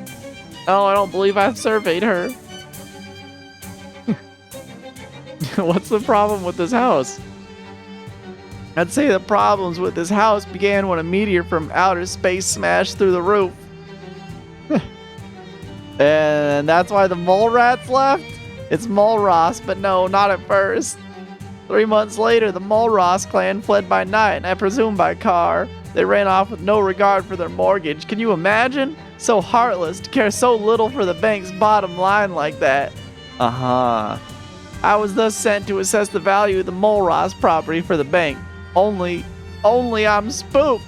Oh, I don't believe I've surveyed her. What's the problem with this house? I'd say the problems with this house began when a meteor from outer space smashed through the roof. And that's why the mole rats left? It's Mulross, but no, not at first. 3 months later, the Mulross clan fled by night and I presume by car. They ran off with no regard for their mortgage. Can you imagine? So heartless to care so little for the bank's bottom line like that. Uh-huh. I was thus sent to assess the value of the Mulross property for the bank. Only I'm spooked.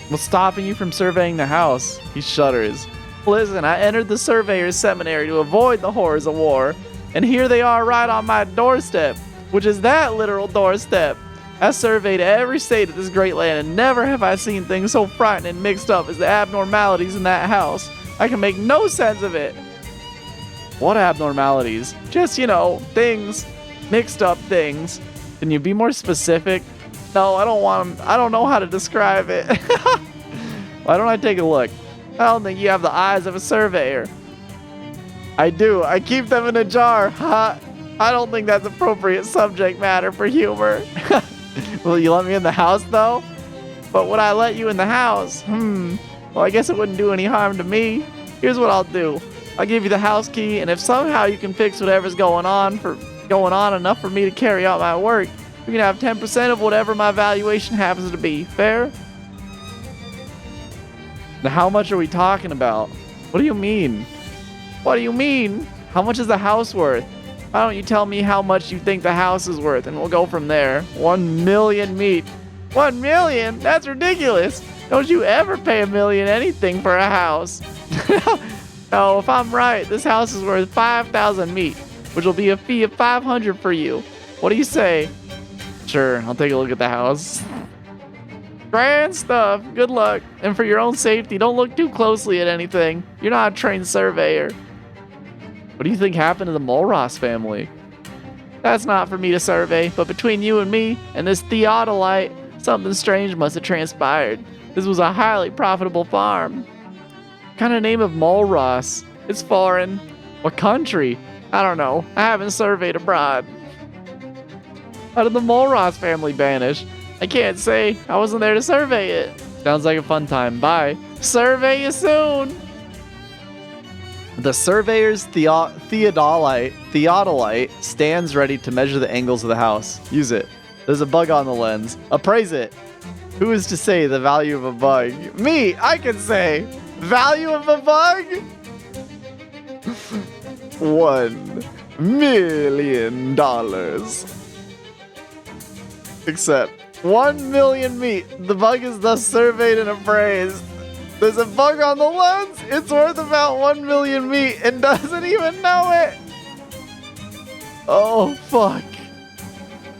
What's stopping you from surveying the house? He shudders. Listen, I entered the surveyor's seminary to avoid the horrors of war, and here they are right on my doorstep, which is that literal doorstep. I surveyed every state of this great land, and never have I seen things so frightening and mixed up as the abnormalities in that house. I can make no sense of it. What abnormalities? Just, things. Mixed up things. Can you be more specific? No, I don't know how to describe it. Why don't I take a look? I don't think you have the eyes of a surveyor. I do. I keep them in a jar. Ha! I don't think that's appropriate subject matter for humor. Will you let me in the house, though? But would I let you in the house? Well, I guess it wouldn't do any harm to me. Here's what I'll do. I'll give you the house key, and if somehow you can fix whatever's going on enough for me to carry out my work, you can have 10% of whatever my valuation happens to be. Fair? Now, how much are we talking about? What do you mean? What do you mean? How much is the house worth? Why don't you tell me how much you think the house is worth, and we'll go from there. 1 million meat. 1 million? That's ridiculous. Don't you ever pay $1 million anything for a house. No, if I'm right, this house is worth 5,000 meat, which will be a fee of 500 for you. What do you say? Sure, I'll take a look at the house. Grand stuff. Good luck. And for your own safety, don't look too closely at anything. You're not a trained surveyor. What do you think happened to the Mulross family? That's not for me to survey, but between you and me and this theodolite, something strange must have transpired. This was a highly profitable farm. What kind of name of Mulross? It's foreign. What country? I don't know. I haven't surveyed abroad. How did the Mulross family vanish? I can't say. I wasn't there to survey it. Sounds like a fun time. Bye. Survey you soon. The surveyor's theodolite stands ready to measure the angles of the house. Use it. There's a bug on the lens. Appraise it. Who is to say the value of a bug? Me! I can say! Value of a bug? $1 million. Except 1 million meat. The bug is thus surveyed and appraised. There's a bug on the lens. It's worth about 1 million meat and doesn't even know it. Oh, fuck.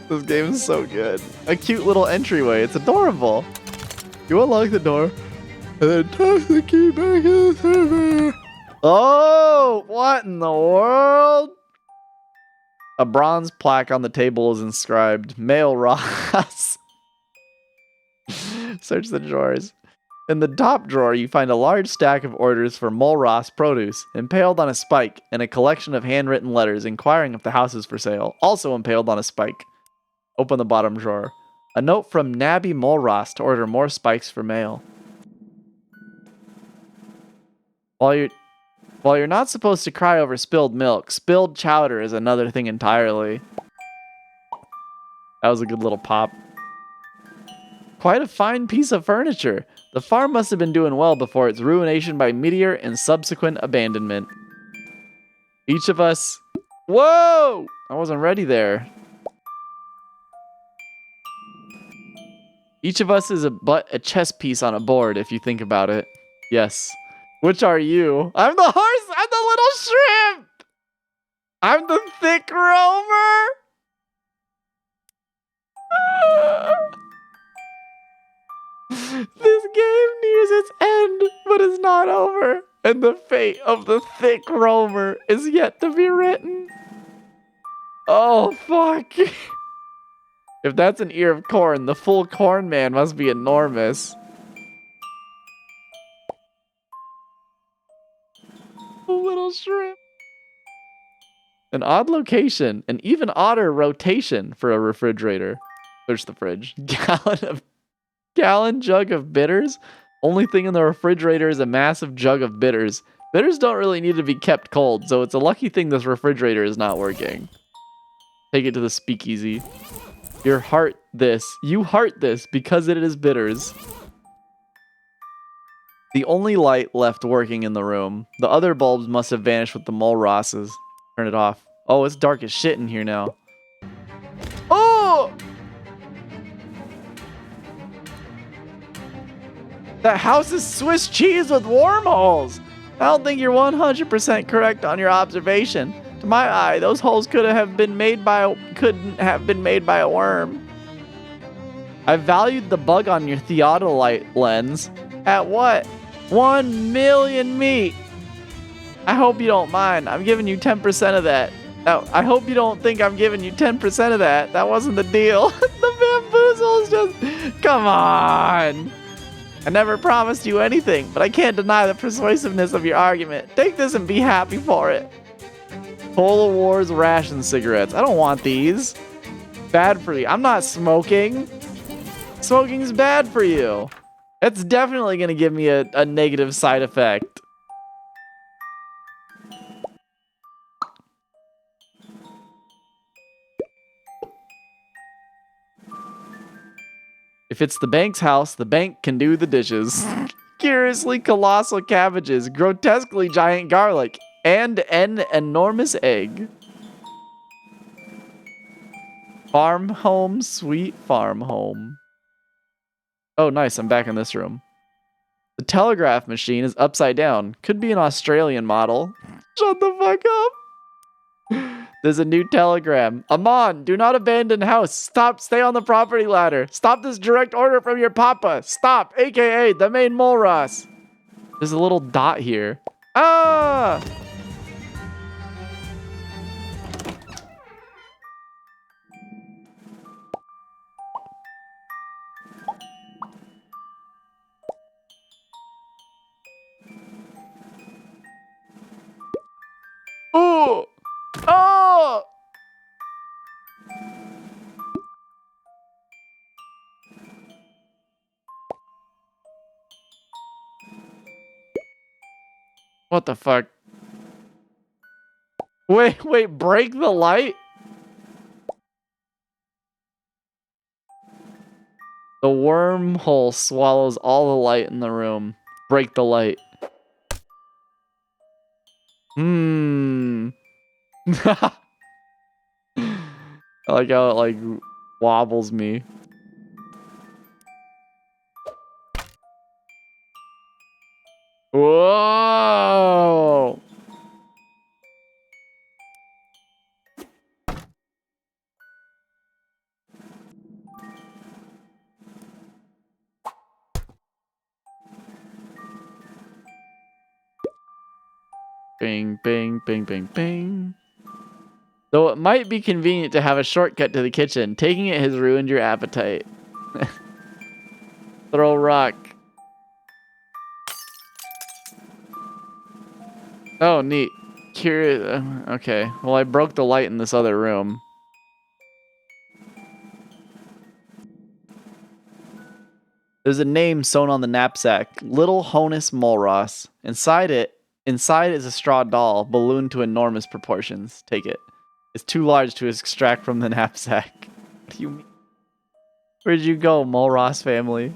This game is so good. A cute little entryway. It's adorable. You unlock the door and then toss the key back in the server. Oh, what in the world? A bronze plaque on the table is inscribed, Male Ross. Search the drawers. In the top drawer, you find a large stack of orders for Mole Ross produce, impaled on a spike, and a collection of handwritten letters inquiring if the house is for sale, also impaled on a spike. Open the bottom drawer. A note from Nabby Mole Ross to order more spikes for mail. While you're not supposed to cry over spilled milk, spilled chowder is another thing entirely. That was a good little pop. Quite a fine piece of furniture. The farm must have been doing well before its ruination by meteor and subsequent abandonment. Each of us... Whoa! I wasn't ready there. Each of us is but a chess piece on a board, if you think about it. Yes. Which are you? I'm the horse! I'm the little shrimp! I'm the thick rover! This game nears its end, but is not over, and the fate of the thick rover is yet to be written. Oh, fuck. If that's an ear of corn, the full corn man must be enormous. Little shrimp. An odd location, an even odder rotation for a refrigerator. Search the fridge. Gallon jug of bitters? Only thing in the refrigerator is a massive jug of bitters. Bitters don't really need to be kept cold, so it's a lucky thing this refrigerator is not working. Take it to the speakeasy. You heart this because it is bitters. The only light left working in the room. The other bulbs must have vanished with the Mole Rosses. Turn it off. Oh, it's dark as shit in here now. Oh! That house is Swiss cheese with wormholes. I don't think you're 100% correct on your observation. To my eye, those holes couldn't have been made by a worm. I valued the bug on your theodolite lens. At what? 1 million meat. I hope you don't mind. I'm giving you 10% of that. Now, I hope you don't think I'm giving you 10% of that. That wasn't the deal. The bamboozle is just... Come on. I never promised you anything, but I can't deny the persuasiveness of your argument. Take this and be happy for it. Polar Wars ration cigarettes. I don't want these. Bad for you. I'm not smoking. Smoking's bad for you. It's definitely going to give me a negative side effect. If it's the bank's house, the bank can do the dishes. Curiously colossal cabbages, grotesquely giant garlic, and an enormous egg. Farm home, sweet farm home. Oh, nice. I'm back in this room. The telegraph machine is upside down. Could be an Australian model. Shut the fuck up. There's a new telegram. Amon, do not abandon house. Stop, stay on the property ladder. Stop this direct order from your papa. Stop, aka the main Mole Ross. There's a little dot here. Ah! Oh! Oh! What the fuck? Wait, break the light? The wormhole swallows all the light in the room. Break the light. I like how it like wobbles me. Whoa! Bing, bing, bing, bing, bing. Though it might be convenient to have a shortcut to the kitchen, taking it has ruined your appetite. Throw rock. Oh, neat. Curious. Okay. Well, I broke the light in this other room. There's a name sewn on the knapsack. Little Honus Molros. Inside is a straw doll, ballooned to enormous proportions. Take it. It's too large to extract from the knapsack. What do you mean? Where'd you go, Molros family?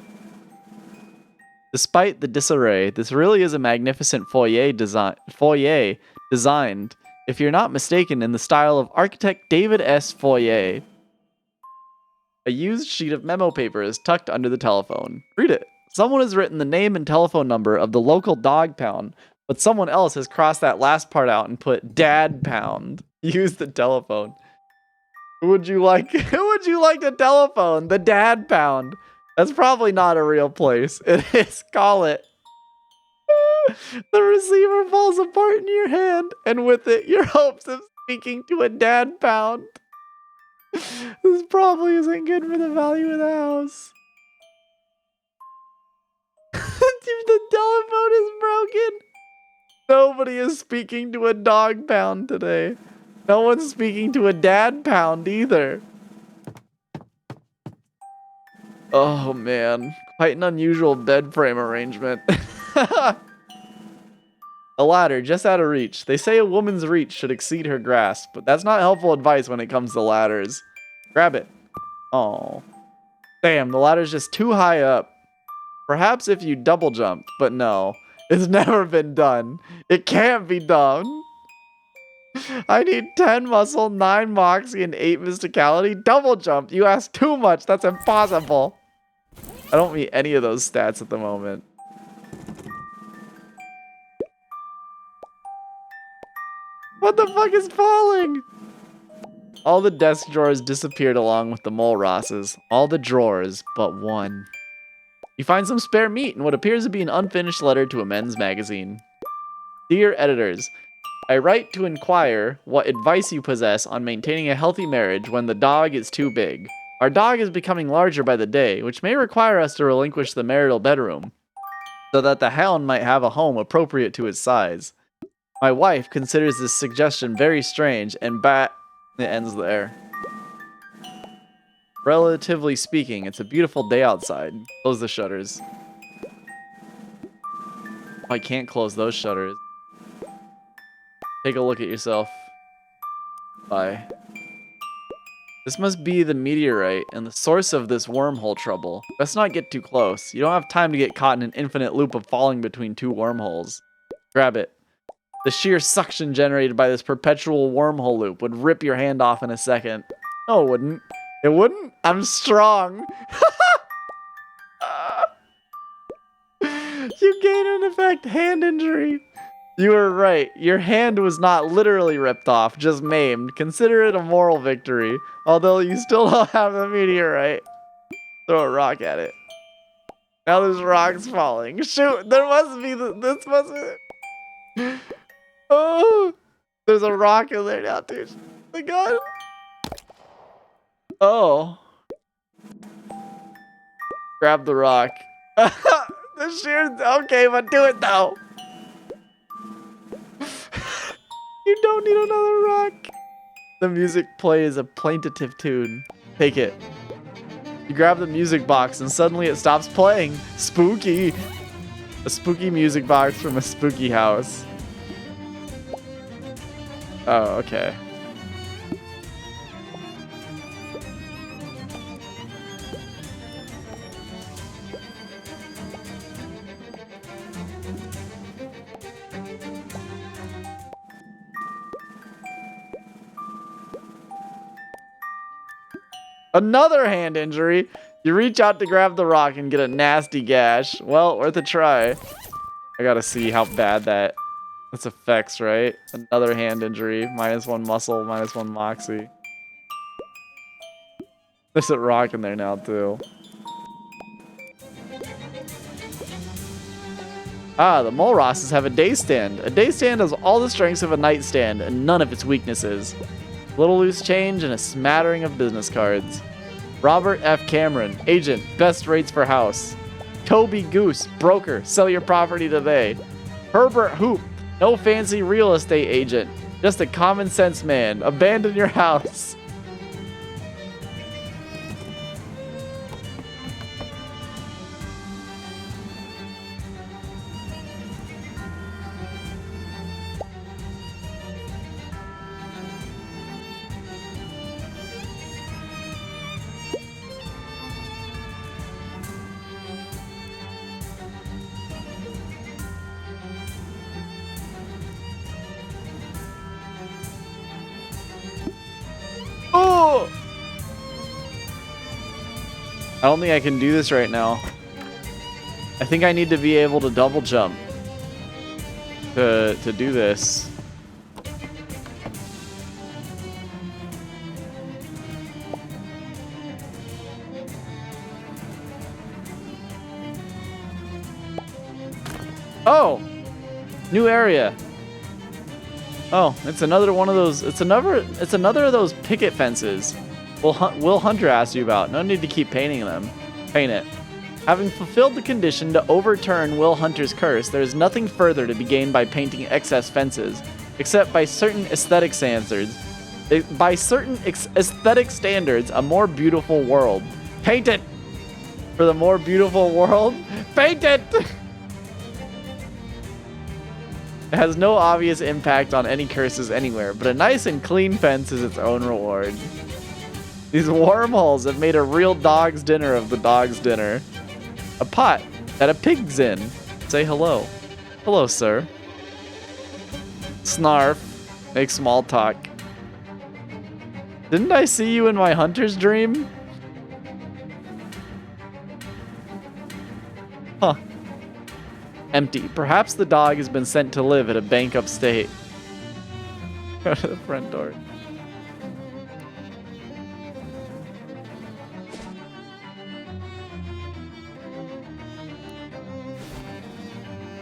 Despite the disarray, this really is a magnificent foyer designed, if you're not mistaken, in the style of architect David S. Foyer. A used sheet of memo paper is tucked under the telephone. Read it. Someone has written the name and telephone number of the local dog pound, but someone else has crossed that last part out and put Dad Pound. Use the telephone. Who would you like? Who would you like to telephone? The Dad Pound. That's probably not a real place. It is. Call it. The receiver falls apart in your hand, and with it, your hopes of speaking to a Dad Pound. This probably isn't good for the value of the house. The telephone is broken. Nobody is speaking to a dog pound today. No one's speaking to a dad pound either. Oh man, quite an unusual bed frame arrangement. A ladder just out of reach. They say a woman's reach should exceed her grasp, but that's not helpful advice when it comes to ladders. Grab it. Oh. Damn, the ladder's just too high up. Perhaps if you double jumped, but no. It's never been done. It can't be done. I need 10 muscle, 9 moxie, and 8 mysticality. Double jump. You ask too much. That's impossible. I don't meet any of those stats at the moment. What the fuck is falling? All the desk drawers disappeared along with the mole rosses. All the drawers but one. You find some spare meat in what appears to be an unfinished letter to a men's magazine. Dear editors, I write to inquire what advice you possess on maintaining a healthy marriage when the dog is too big. Our dog is becoming larger by the day, which may require us to relinquish the marital bedroom, so that the hound might have a home appropriate to its size. My wife considers this suggestion very strange and it ends there. Relatively speaking, it's a beautiful day outside. Close the shutters. Oh, I can't close those shutters. Take a look at yourself. Bye. This must be the meteorite and the source of this wormhole trouble. Let's not get too close. You don't have time to get caught in an infinite loop of falling between two wormholes. Grab it. The sheer suction generated by this perpetual wormhole loop would rip your hand off in a second. No, it wouldn't. It wouldn't? I'm strong. You gain an effect hand injury. You were right. Your hand was not literally ripped off, just maimed. Consider it a moral victory. Although you still don't have the meteorite. Throw a rock at it. Now there's rocks falling. Shoot, there must be this must be. Oh, there's a rock in there now, dude. My God. Oh. Grab the rock. The sheer. Okay, but do it though. You don't need another rock. The music plays a plaintive tune. Take it. You grab the music box and suddenly it stops playing. Spooky. A spooky music box from a spooky house. Oh, okay. Another hand injury. You reach out to grab the rock and get a nasty gash. Well, worth a try. I gotta see how bad that's effects, right? Another hand injury. -1 muscle, -1 moxie. There's a rock in there now, too. Ah, the mole rosses have a day stand. A day stand has all the strengths of a nightstand and none of its weaknesses. Little loose change and a smattering of business cards. Robert F. Cameron, agent, best rates for house. Toby Goose, broker, sell your property today. Herbert Hoop, no fancy real estate agent, just a common sense man. Abandon your house. Oh! I don't think I can do this right now. I think I need to be able to double jump to do this. Oh! New area. Oh, it's another one of those. It's another of those picket fences. Will Hunter asked you about. No need to keep painting them. Paint it. Having fulfilled the condition to overturn Will Hunter's curse, there is nothing further to be gained by painting excess fences, except by certain aesthetic standards. A more beautiful world. Paint it for the more beautiful world. Paint it. It has no obvious impact on any curses anywhere, but a nice and clean fence is its own reward. These wormholes have made a real dog's dinner of the dog's dinner. A pot that a pig's in. Say hello. Hello, sir. Snarf. Make small talk. Didn't I see you in my hunter's dream? Huh. Empty. Perhaps the dog has been sent to live at a bank upstate. Go to the front door.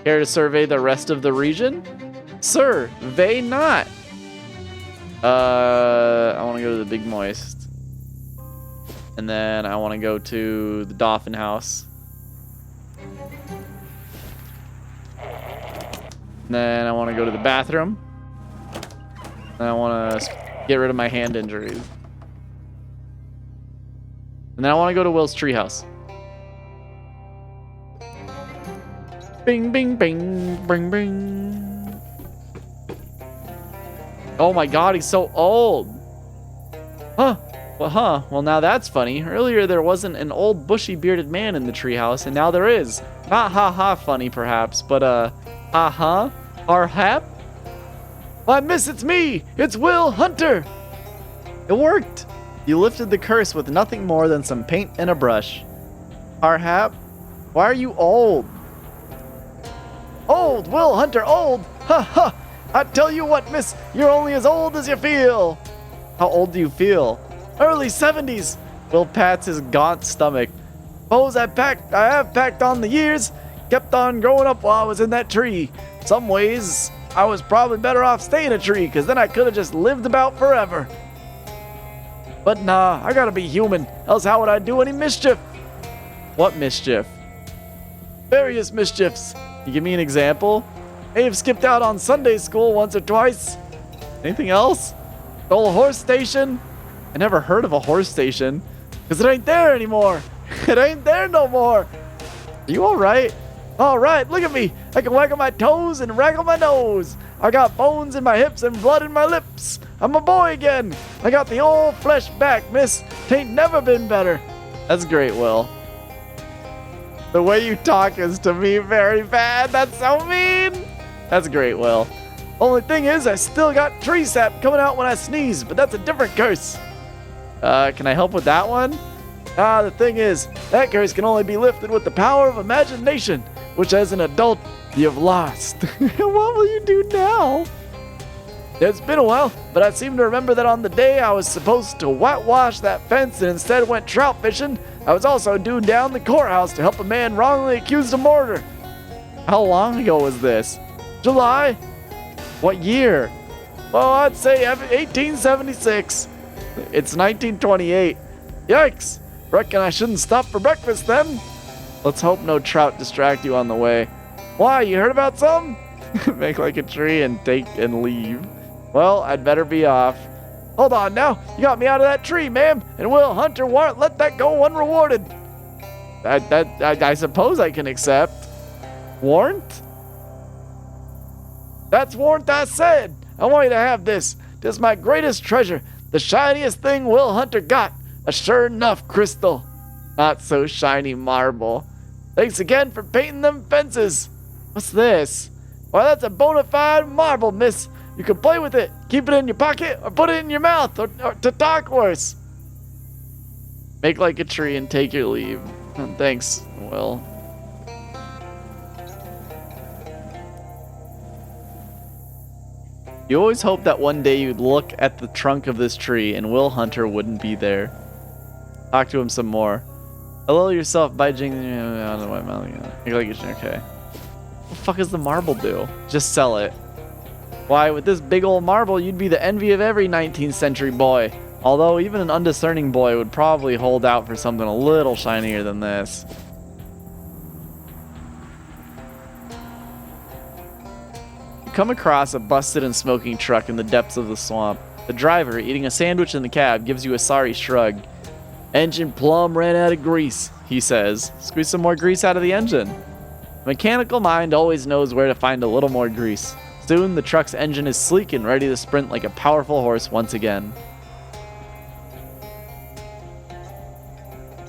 Care to survey the rest of the region? Sir, they not. I want to go to the Big Moist. And then I want to go to the Dolphin House. And then I want to go to the bathroom. And I want to get rid of my hand injuries. And then I want to go to Will's treehouse. Bing, bing, bing, bing, bing. Oh my god, he's so old. Huh. Well, now that's funny. Earlier there wasn't an old bushy bearded man in the treehouse, and now there is. Not ha-ha funny, perhaps, but ha-ha? Harhap? Why, miss, it's me! It's Will Hunter! It worked! You lifted the curse with nothing more than some paint and a brush. Harhap? Why are you old? Old! Will Hunter, old! Ha ha! I tell you what, miss, you're only as old as you feel! How old do you feel? Early 70s! Will pats his gaunt stomach. Suppose I have packed on the years, kept on growing up while I was in that tree. Some ways, I was probably better off staying a tree, because then I could have just lived about forever. But nah, I gotta be human, else how would I do any mischief? What mischief? Various mischiefs. You give me an example? May have skipped out on Sunday school once or twice. Anything else? Stole a horse station? I never heard of a horse station, because it ain't there anymore. It ain't there no more. Are you alright? Alright, look at me. I can waggle my toes and waggle my nose. I got bones in my hips and blood in my lips. I'm a boy again. I got the old flesh back, miss. Tain't never been better. That's great, Will. The way you talk is to me very bad. That's so mean. That's great, Will. Only thing is, I still got tree sap coming out when I sneeze, but that's a different curse. Can I help with that one? The thing is, that curse can only be lifted with the power of imagination, which as an adult, you've lost. What will you do now? It's been a while, but I seem to remember that on the day I was supposed to whitewash that fence and instead went trout fishing, I was also due down the courthouse to help a man wrongly accused of murder. How long ago was this? July? What year? Well, I'd say 1876. It's 1928. Yikes! Reckon I shouldn't stop for breakfast then. Let's hope no trout distract you on the way. Why, you heard about some? Make like a tree and take and leave. Well, I'd better be off. Hold on now. You got me out of that tree, ma'am. And Will Hunter won't let that go unrewarded. I suppose I can accept. Warrant? That's warrant, I said. I want you to have this. This is my greatest treasure. The shiniest thing Will Hunter got. A sure enough crystal. Not so shiny marble. Thanks again for painting them fences. What's this? Why, that's a bona fide marble, miss. You can play with it. Keep it in your pocket or put it in your mouth or to talk worse. Make like a tree and take your leave. Thanks, Will. You always hope that one day you'd look at the trunk of this tree and Will Hunter wouldn't be there. Talk to him some more. Hello yourself by Jing. I don't know what I'm okay. What the fuck does the marble do? Just sell it. Why, with this big old marble, you'd be the envy of every 19th century boy. Although even an undiscerning boy would probably hold out for something a little shinier than this. You come across a busted and smoking truck in the depths of the swamp. The driver, eating a sandwich in the cab, gives you a sorry shrug. Engine plumb ran out of grease, he says. Squeeze some more grease out of the engine. The mechanical mind always knows where to find a little more grease. Soon, the truck's engine is sleek and ready to sprint like a powerful horse once again.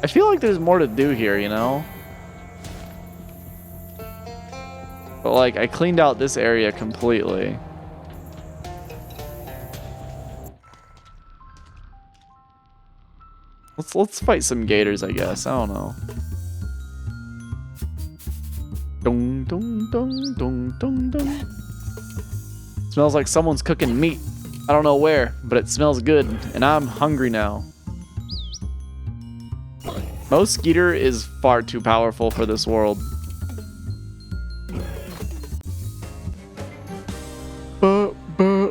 I feel like there's more to do here, you know? But like, I cleaned out this area completely. Let's fight some gators, I guess. I don't know. Dong dong dong dong dong dong. Smells like someone's cooking meat. I don't know where, but it smells good, and I'm hungry now. Mosquito is far too powerful for this world. The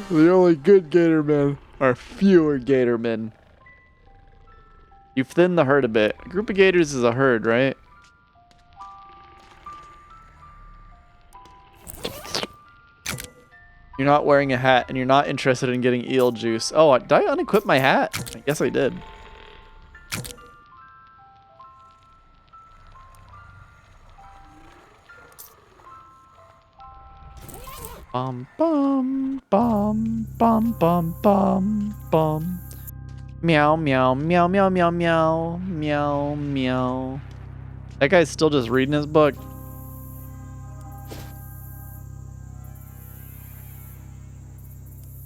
only good gatormen are fewer gatormen. You've thinned the herd a bit. A group of gators is a herd, right? You're not wearing a hat, and you're not interested in getting eel juice. Oh, did I unequip my hat? I guess I did. Bum bum bum bum bum bum bum. Meow meow meow meow meow meow meow meow. That guy's still just reading his book.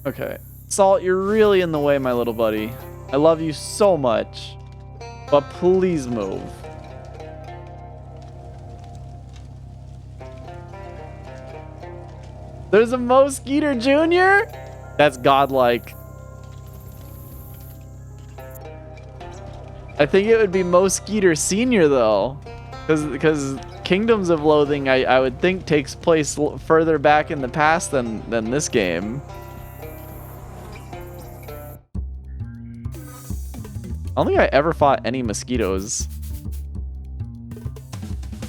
Okay. Salt, you're really in the way, my little buddy. I love you so much. But please move. There's a Mosquito Jr.? That's godlike. I think it would be Mosquito Senior though. Because Kingdoms of Loathing, I would think, takes place further back in the past than this game. I don't think I ever fought any mosquitoes.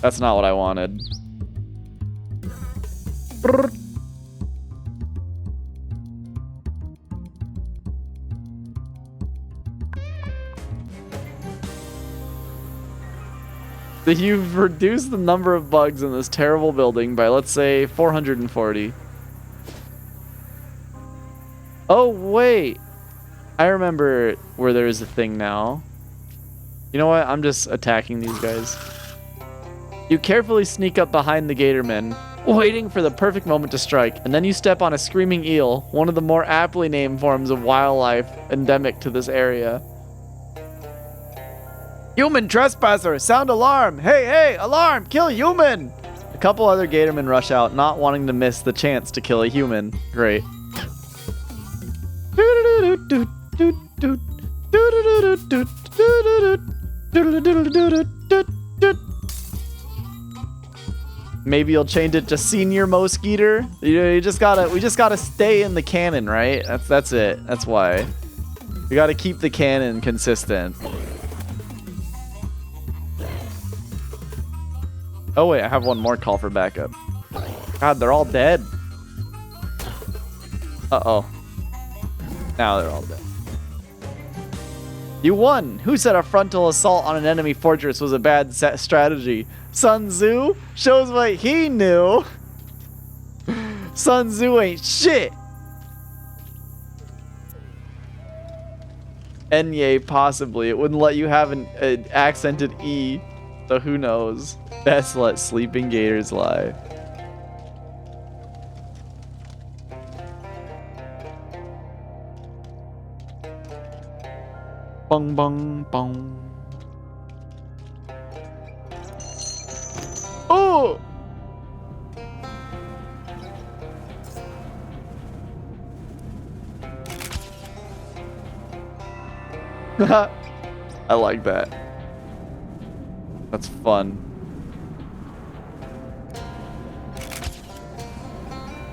That's not what I wanted. You've reduced the number of bugs in this terrible building by, let's say, 440. Oh, wait. I remember where there is a thing now. You know what? I'm just attacking these guys. You carefully sneak up behind the gatormen, waiting for the perfect moment to strike, and then you step on a screaming eel, one of the more aptly named forms of wildlife endemic to this area. Human trespasser! Sound alarm! Hey, hey! Alarm! Kill human! A couple other gatormen rush out, not wanting to miss the chance to kill a human. Great. Maybe you'll change it to Senior Mosquito. We just gotta stay in the canon, right? That's it. That's why. We gotta keep the canon consistent. Oh wait, I have one more call for backup. God, they're all dead. Uh-oh. Now they're all dead. You won! Who said a frontal assault on an enemy fortress was a bad strategy? Sun Tzu shows what he knew. Sun Tzu ain't shit. Enye, possibly. It wouldn't let you have an accented E. So who knows? Best let sleeping gators lie. Bong bong bong. Oh! I like that. That's fun.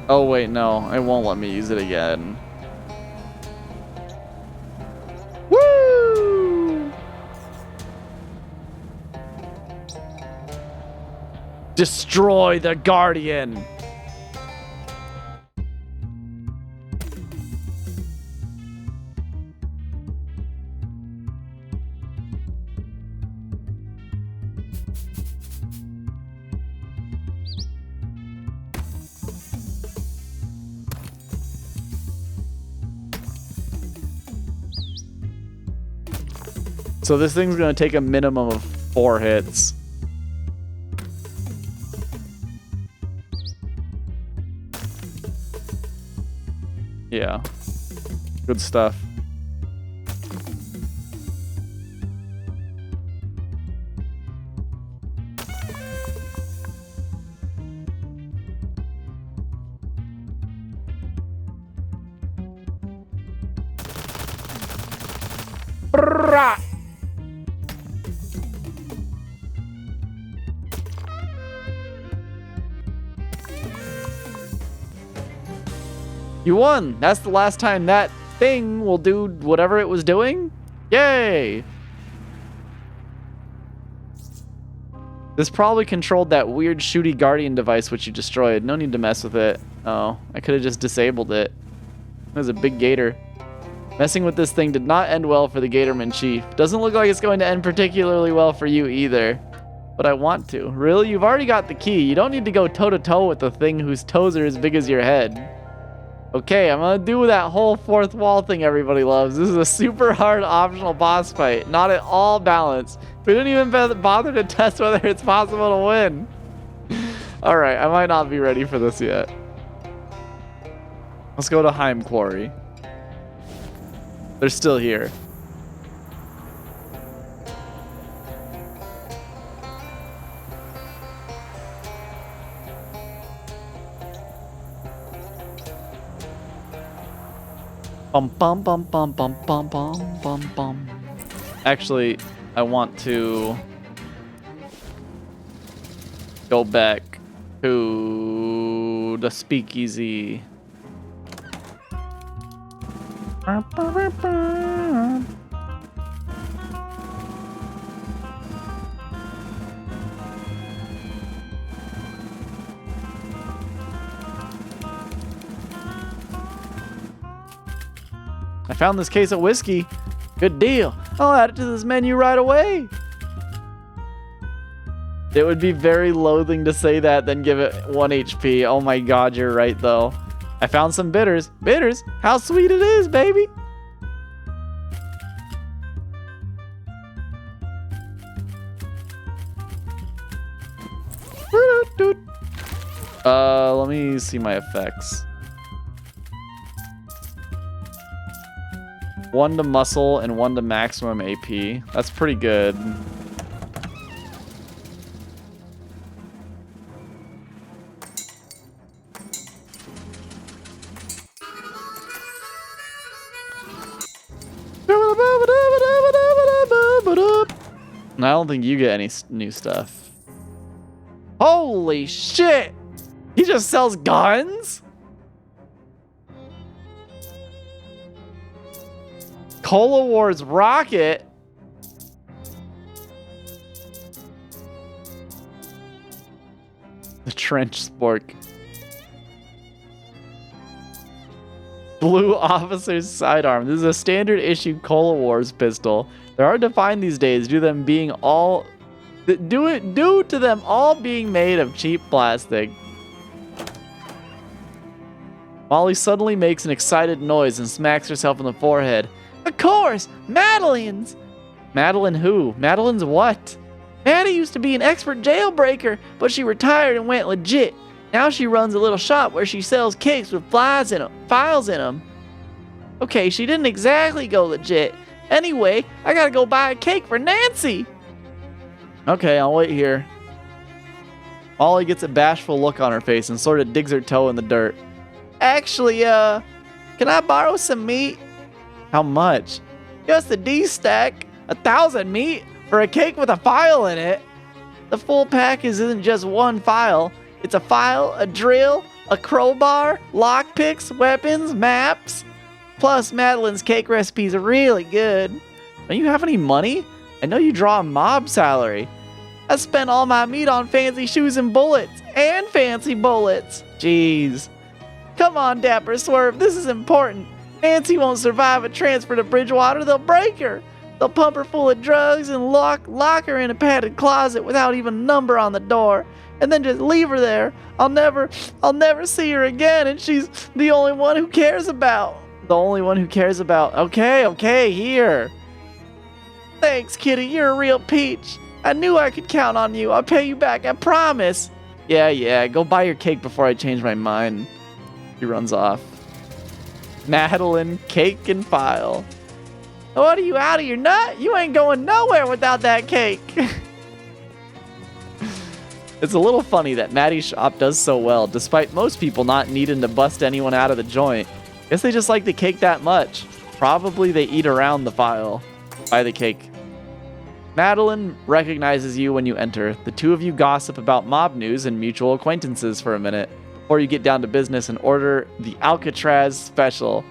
Oh wait, no, it won't let me use it again. Woo! Destroy the Guardian! So this thing's gonna take a minimum of 4 hits. Yeah. Good stuff. Brrrah! You won! That's the last time that thing will do whatever it was doing? Yay! This probably controlled that weird shooty guardian device which you destroyed. No need to mess with it. Oh, I could have just disabled it. It was a big gator. Messing with this thing did not end well for the Gatorman Chief. Doesn't look like it's going to end particularly well for you either. But I want to. Really? You've already got the key. You don't need to go toe-to-toe with the thing whose toes are as big as your head. Okay, I'm gonna do that whole fourth wall thing everybody loves. This is a super hard optional boss fight. Not at all balanced. We didn't even bother to test whether it's possible to win. Alright, I might not be ready for this yet. Let's go to Heim Quarry. They're still here. Bum bum bum bum bum bum bum bum bum. Actually, I want to go back to the speakeasy. I found this case of whiskey. Good deal. I'll add it to this menu right away. It would be very loathing to say that, then give it 1 HP. Oh my god, you're right though. I found some bitters. Bitters? How sweet it is, baby. Let me see my effects. 1 to muscle and 1 to maximum AP. That's pretty good. I don't think you get any new stuff. Holy shit! He just sells guns? Cola Wars rocket? trench spork. Blue officer's sidearm. This is a standard issue Cola Wars pistol. They're hard to find these days due to them being made of cheap plastic. Molly suddenly makes an excited noise and smacks herself in the forehead. Of course, Madeline's. Madeline who? Madeline's what? Maddie used to be an expert jailbreaker, but she retired and went legit. Now she runs a little shop where she sells cakes with files in them. Okay, she didn't exactly go legit. Anyway, I gotta go buy a cake for Nancy. Okay, I'll wait here. Molly gets a bashful look on her face and sort of digs her toe in the dirt. Actually, can I borrow some meat? How much? Just a D-stack. 1,000 meat for a cake with a file in it. The full package isn't just one file. It's a file, a drill, a crowbar, lockpicks, weapons, maps. Plus, Madeline's cake recipes are really good. Don't you have any money? I know you draw a mob salary. I spent all my meat on fancy shoes and bullets. And fancy bullets. Jeez. Come on, Dapper Swerve, this is important. Nancy won't survive a transfer to Bridgewater. They'll break her. They'll pump her full of drugs and lock her in a padded closet without even a number on the door. And then just leave her there. I'll never see her again, and she's the only one who cares about. The only one who cares about. Okay, here. Thanks, Kitty, you're a real peach. I knew I could count on you. I'll pay you back, I promise. Yeah, go buy your cake before I change my mind. He runs off. Madeline, cake, and file. What are you, out of your nut? You ain't going nowhere without that cake. It's a little funny that Maddie's shop does so well, despite most people not needing to bust anyone out of the joint. Guess they just like the cake that much. Probably they eat around the file. Buy the cake. Madeline recognizes you when you enter. The two of you gossip about mob news and mutual acquaintances for a minute, before you get down to business and order the Alcatraz special.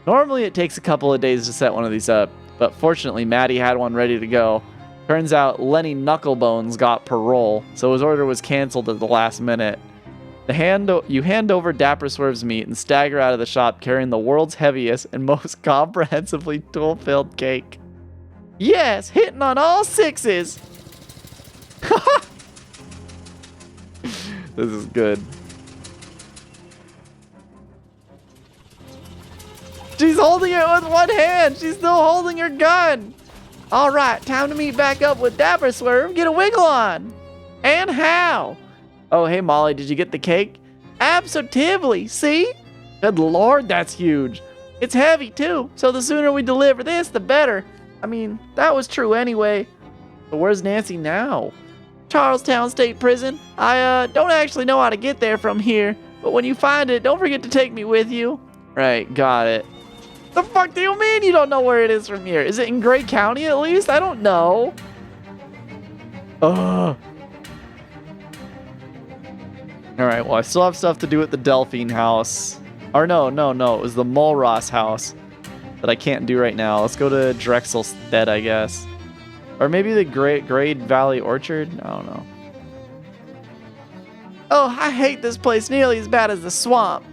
Normally it takes a couple of days to set one of these up, but fortunately Maddie had one ready to go. Turns out Lenny Knucklebones got parole, so his order was canceled at the last minute. You hand over Dapper Swerve's meat and stagger out of the shop carrying the world's heaviest and most comprehensively tool-filled cake. Yes, hitting on all sixes! This is good. She's holding it with one hand. She's still holding her gun. All right, time to meet back up with Dapper Swerve. Get a wiggle on. And how? Oh, hey, Molly, did you get the cake? Absolutely. See? Good Lord, that's huge. It's heavy, too. So the sooner we deliver this, the better. I mean, that was true anyway. But where's Nancy now? Charlestown State Prison. I don't actually know how to get there from here. But when you find it, don't forget to take me with you. Right, got it. The fuck do you mean you don't know where it is from here? Is it in Gray County at least? I don't know. Ugh. Alright, well I still have stuff to do at the Delphine house. Or no. It was the Mulross house that I can't do right now. Let's go to Drexelstead, I guess. Or maybe the Great Valley Orchard? I don't know. Oh, I hate this place nearly as bad as the swamp.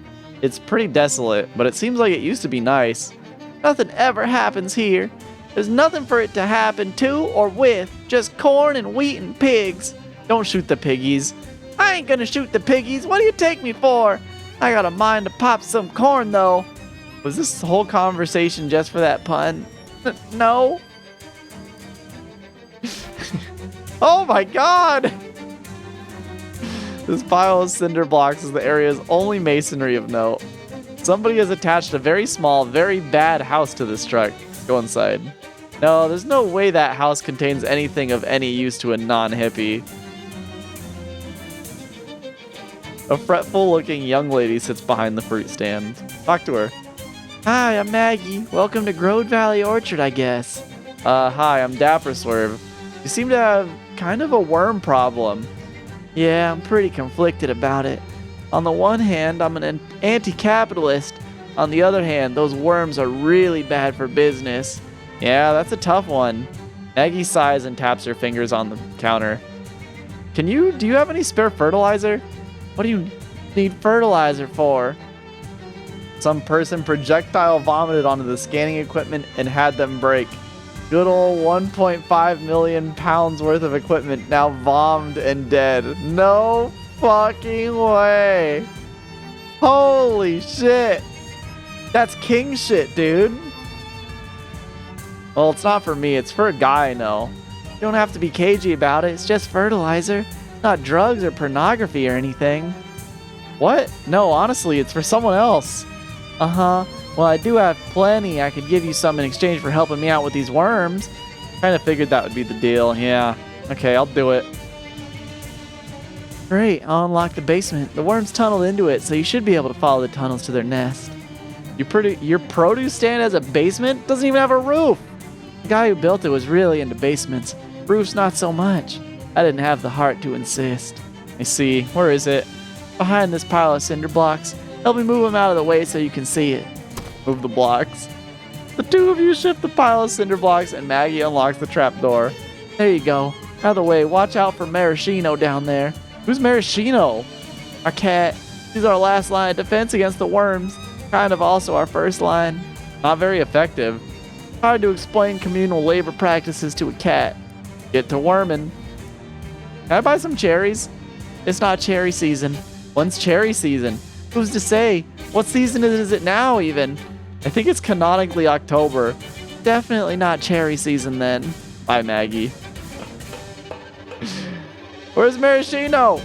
It's pretty desolate, but it seems like it used to be nice. Nothing ever happens here. There's nothing for it to happen to or with, just corn and wheat and pigs. Don't shoot the piggies. I ain't gonna shoot the piggies. What do you take me for? I got a mind to pop some corn, though. Was this whole conversation just for that pun? No. Oh my god! This pile of cinder blocks is the area's only masonry of note. Somebody has attached a very small, very bad house to this truck. Go inside. No, there's no way that house contains anything of any use to a non-hippie. A fretful-looking young lady sits behind the fruit stand. Talk to her. Hi, I'm Maggie. Welcome to Grode Valley Orchard, I guess. Hi, I'm Dapper Swerve. You seem to have kind of a worm problem. Yeah, I'm pretty conflicted about it. On the one hand, I'm an anti-capitalist. On the other hand, those worms are really bad for business. Yeah, that's a tough one. Maggie sighs and taps her fingers on the counter. Do you have any spare fertilizer? What do you need fertilizer for? Some person projectile vomited onto the scanning equipment and had them break. Good old 1.5 million pounds worth of equipment now bombed and dead. No fucking way. Holy shit. That's king shit, dude. Well, it's not for me. It's for a guy I know. You don't have to be cagey about it. It's just fertilizer. Not drugs or pornography or anything. What? No, honestly, it's for someone else. Uh-huh. Well, I do have plenty. I could give you some in exchange for helping me out with these worms. Kind of figured that would be the deal. Yeah. Okay, I'll do it. Great. I'll unlock the basement. The worms tunneled into it, so you should be able to follow the tunnels to their nest. Your produce stand has a basement? Doesn't even have a roof. The guy who built it was really into basements. Roofs, not so much. I didn't have the heart to insist. I see. Where is it? Behind this pile of cinder blocks. Help me move them out of the way so you can see it. Move the blocks. The two of you shift the pile of cinder blocks and Maggie unlocks the trapdoor. There you go. Out of the way. Watch out for Maraschino down there. Who's Maraschino? Our cat. She's our last line of defense against the worms. Kind of also our first line. Not very effective. Hard to explain communal labor practices to a cat. Get to worming. Can I buy some cherries? It's not cherry season. When's cherry season? Who's to say? What season is it now, even? I think it's canonically October. Definitely not cherry season then. Bye, Maggie. Where's Maraschino?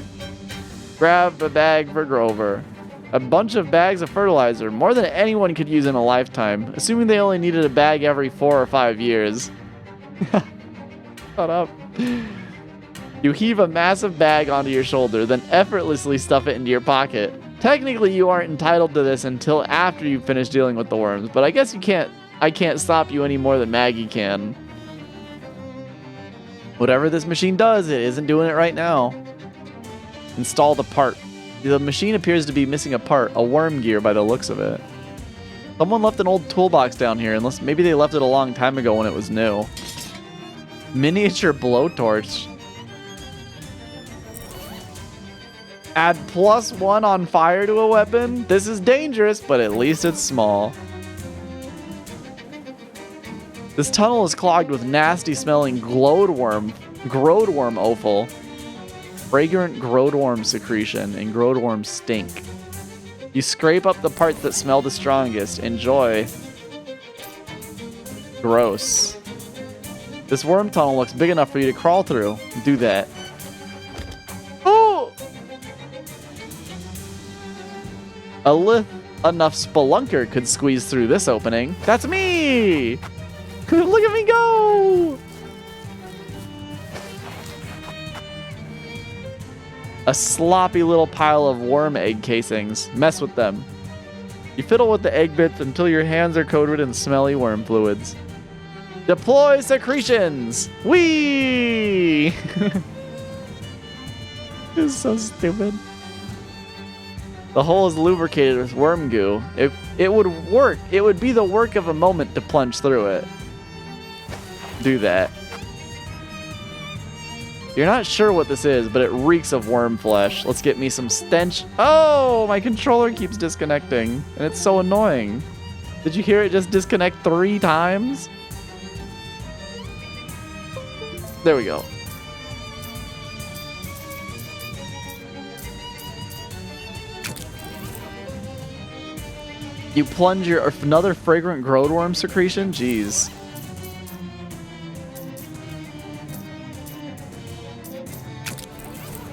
Grab a bag for Grover. A bunch of bags of fertilizer, more than anyone could use in a lifetime, assuming they only needed a bag every 4 or 5 years. Shut up. You heave a massive bag onto your shoulder, then effortlessly stuff it into your pocket. Technically, you aren't entitled to this until after you finish dealing with the worms, but I guess I can't stop you any more than Maggie can. Whatever this machine does, it isn't doing it right now. Install the part. The machine appears to be missing a part, a worm gear by the looks of it. Someone left an old toolbox down here, unless maybe they left it a long time ago when it was new. Miniature blowtorch. Add +1 on fire to a weapon. This is dangerous, but at least it's small. This tunnel is clogged with nasty smelling growdworm offal. Fragrant growdworm secretion and growdworm stink. You scrape up the parts that smell the strongest. Enjoy. Gross. This worm tunnel looks big enough for you to crawl through. Do that. Oh! A lithe enough spelunker could squeeze through this opening. That's me! Look at me go! A sloppy little pile of worm egg casings. Mess with them. You fiddle with the egg bits until your hands are coated in smelly worm fluids. Deploy secretions! Whee! This is so stupid. The hole is lubricated with worm goo. It would work. It would be the work of a moment to plunge through it. Do that. You're not sure what this is, but it reeks of worm flesh. Let's get me some stench. Oh, my controller keeps disconnecting, and it's so annoying. Did you hear it just disconnect 3 times? There we go. You plunge another fragrant growdworm secretion? Jeez.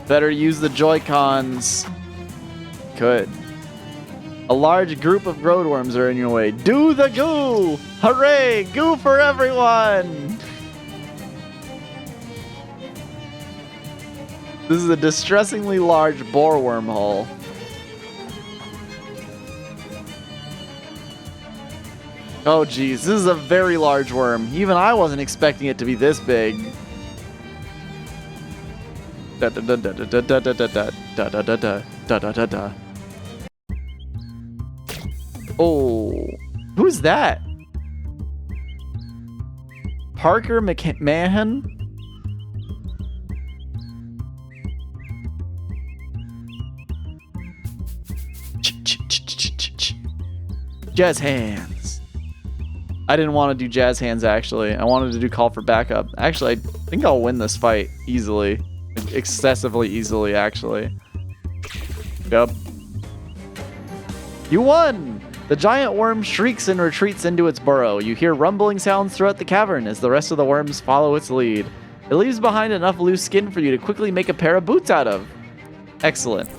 Better use the Joy-Cons. Could. A large group of growdworms are in your way. Do the goo! Hooray! Goo for everyone! This is a distressingly large boreworm hole. Oh geez, this is a very large worm. Even I wasn't expecting it to be this big. Da da da da da da da da da da da da da da da. Oh, who's that? Parker McMahon? Jazz hands. I didn't want to do jazz hands, actually. I wanted to do call for backup. Actually, I think I'll win this fight easily. Excessively easily, actually. Yep. You won! The giant worm shrieks and retreats into its burrow. You hear rumbling sounds throughout the cavern as the rest of the worms follow its lead. It leaves behind enough loose skin for you to quickly make a pair of boots out of. Excellent.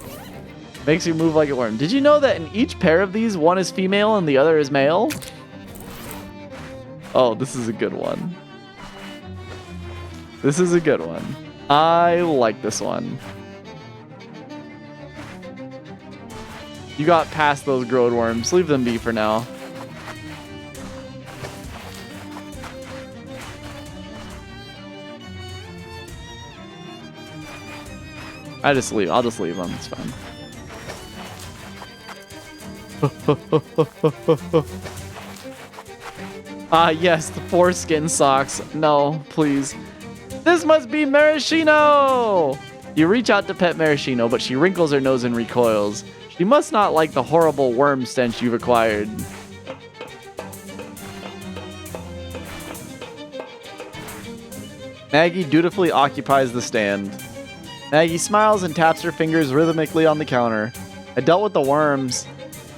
Makes you move like a worm. Did you know that in each pair of these, one is female and the other is male? Oh, this is a good one. This is a good one. I like this one. You got past those growed worms. Leave them be for now. I'll just leave them. It's fine. Ah, yes, the foreskin socks. No, please. This must be Maraschino! You reach out to pet Maraschino, but she wrinkles her nose and recoils. She must not like the horrible worm stench you've acquired. Maggie dutifully occupies the stand. Maggie smiles and taps her fingers rhythmically on the counter. I dealt with the worms.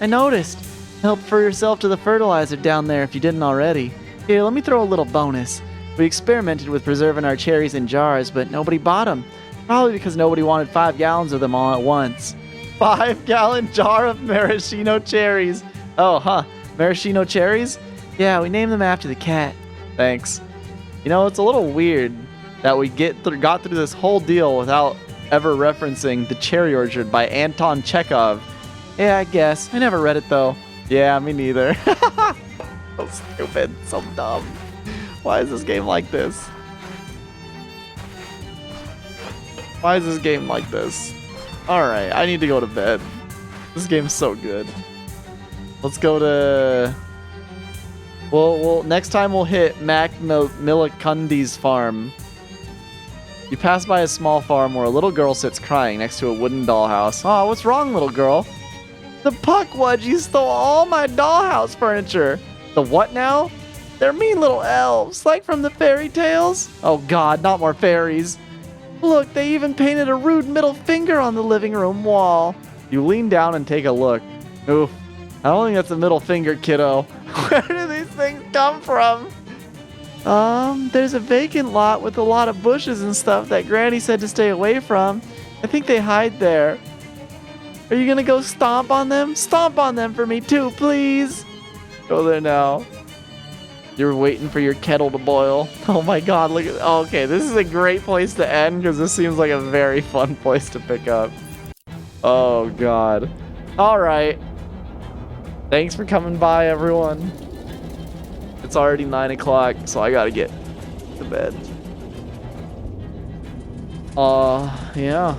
I noticed. Help for yourself to the fertilizer down there if you didn't already. Here, let me throw a little bonus. We experimented with preserving our cherries in jars, but nobody bought them. Probably because nobody wanted 5 gallons of them all at once. 5-gallon jar of maraschino cherries. Oh, huh. Maraschino cherries? Yeah, we named them after the cat. Thanks. You know, it's a little weird that we got through this whole deal without ever referencing The Cherry Orchard by Anton Chekhov. Yeah, I guess. I never read it, though. Yeah, me neither. So stupid. So dumb. Why is this game like this? Why is this game like this? Alright, I need to go to bed. This game's so good. Let's go to... Well, next time we'll hit Mac Millikundi's farm. You pass by a small farm where a little girl sits crying next to a wooden dollhouse. Oh, what's wrong, little girl? The Puckwudgies stole all my dollhouse furniture. The what now? They're mean little elves, like from the fairy tales. Oh god, not more fairies. Look, they even painted a rude middle finger on the living room wall. You lean down and take a look. Oof, I don't think that's a middle finger, kiddo. Where do these things come from? There's a vacant lot with a lot of bushes and stuff that Granny said to stay away from. I think they hide there. Are you gonna go stomp on them? Stomp on them for me too, please. Go there now. You're waiting for your kettle to boil. Oh my god, look at... Oh, okay, this is a great place to end because this seems like a very fun place to pick up. Oh god. Alright. Thanks for coming by, everyone. It's already 9 o'clock, so I gotta get to bed. Yeah.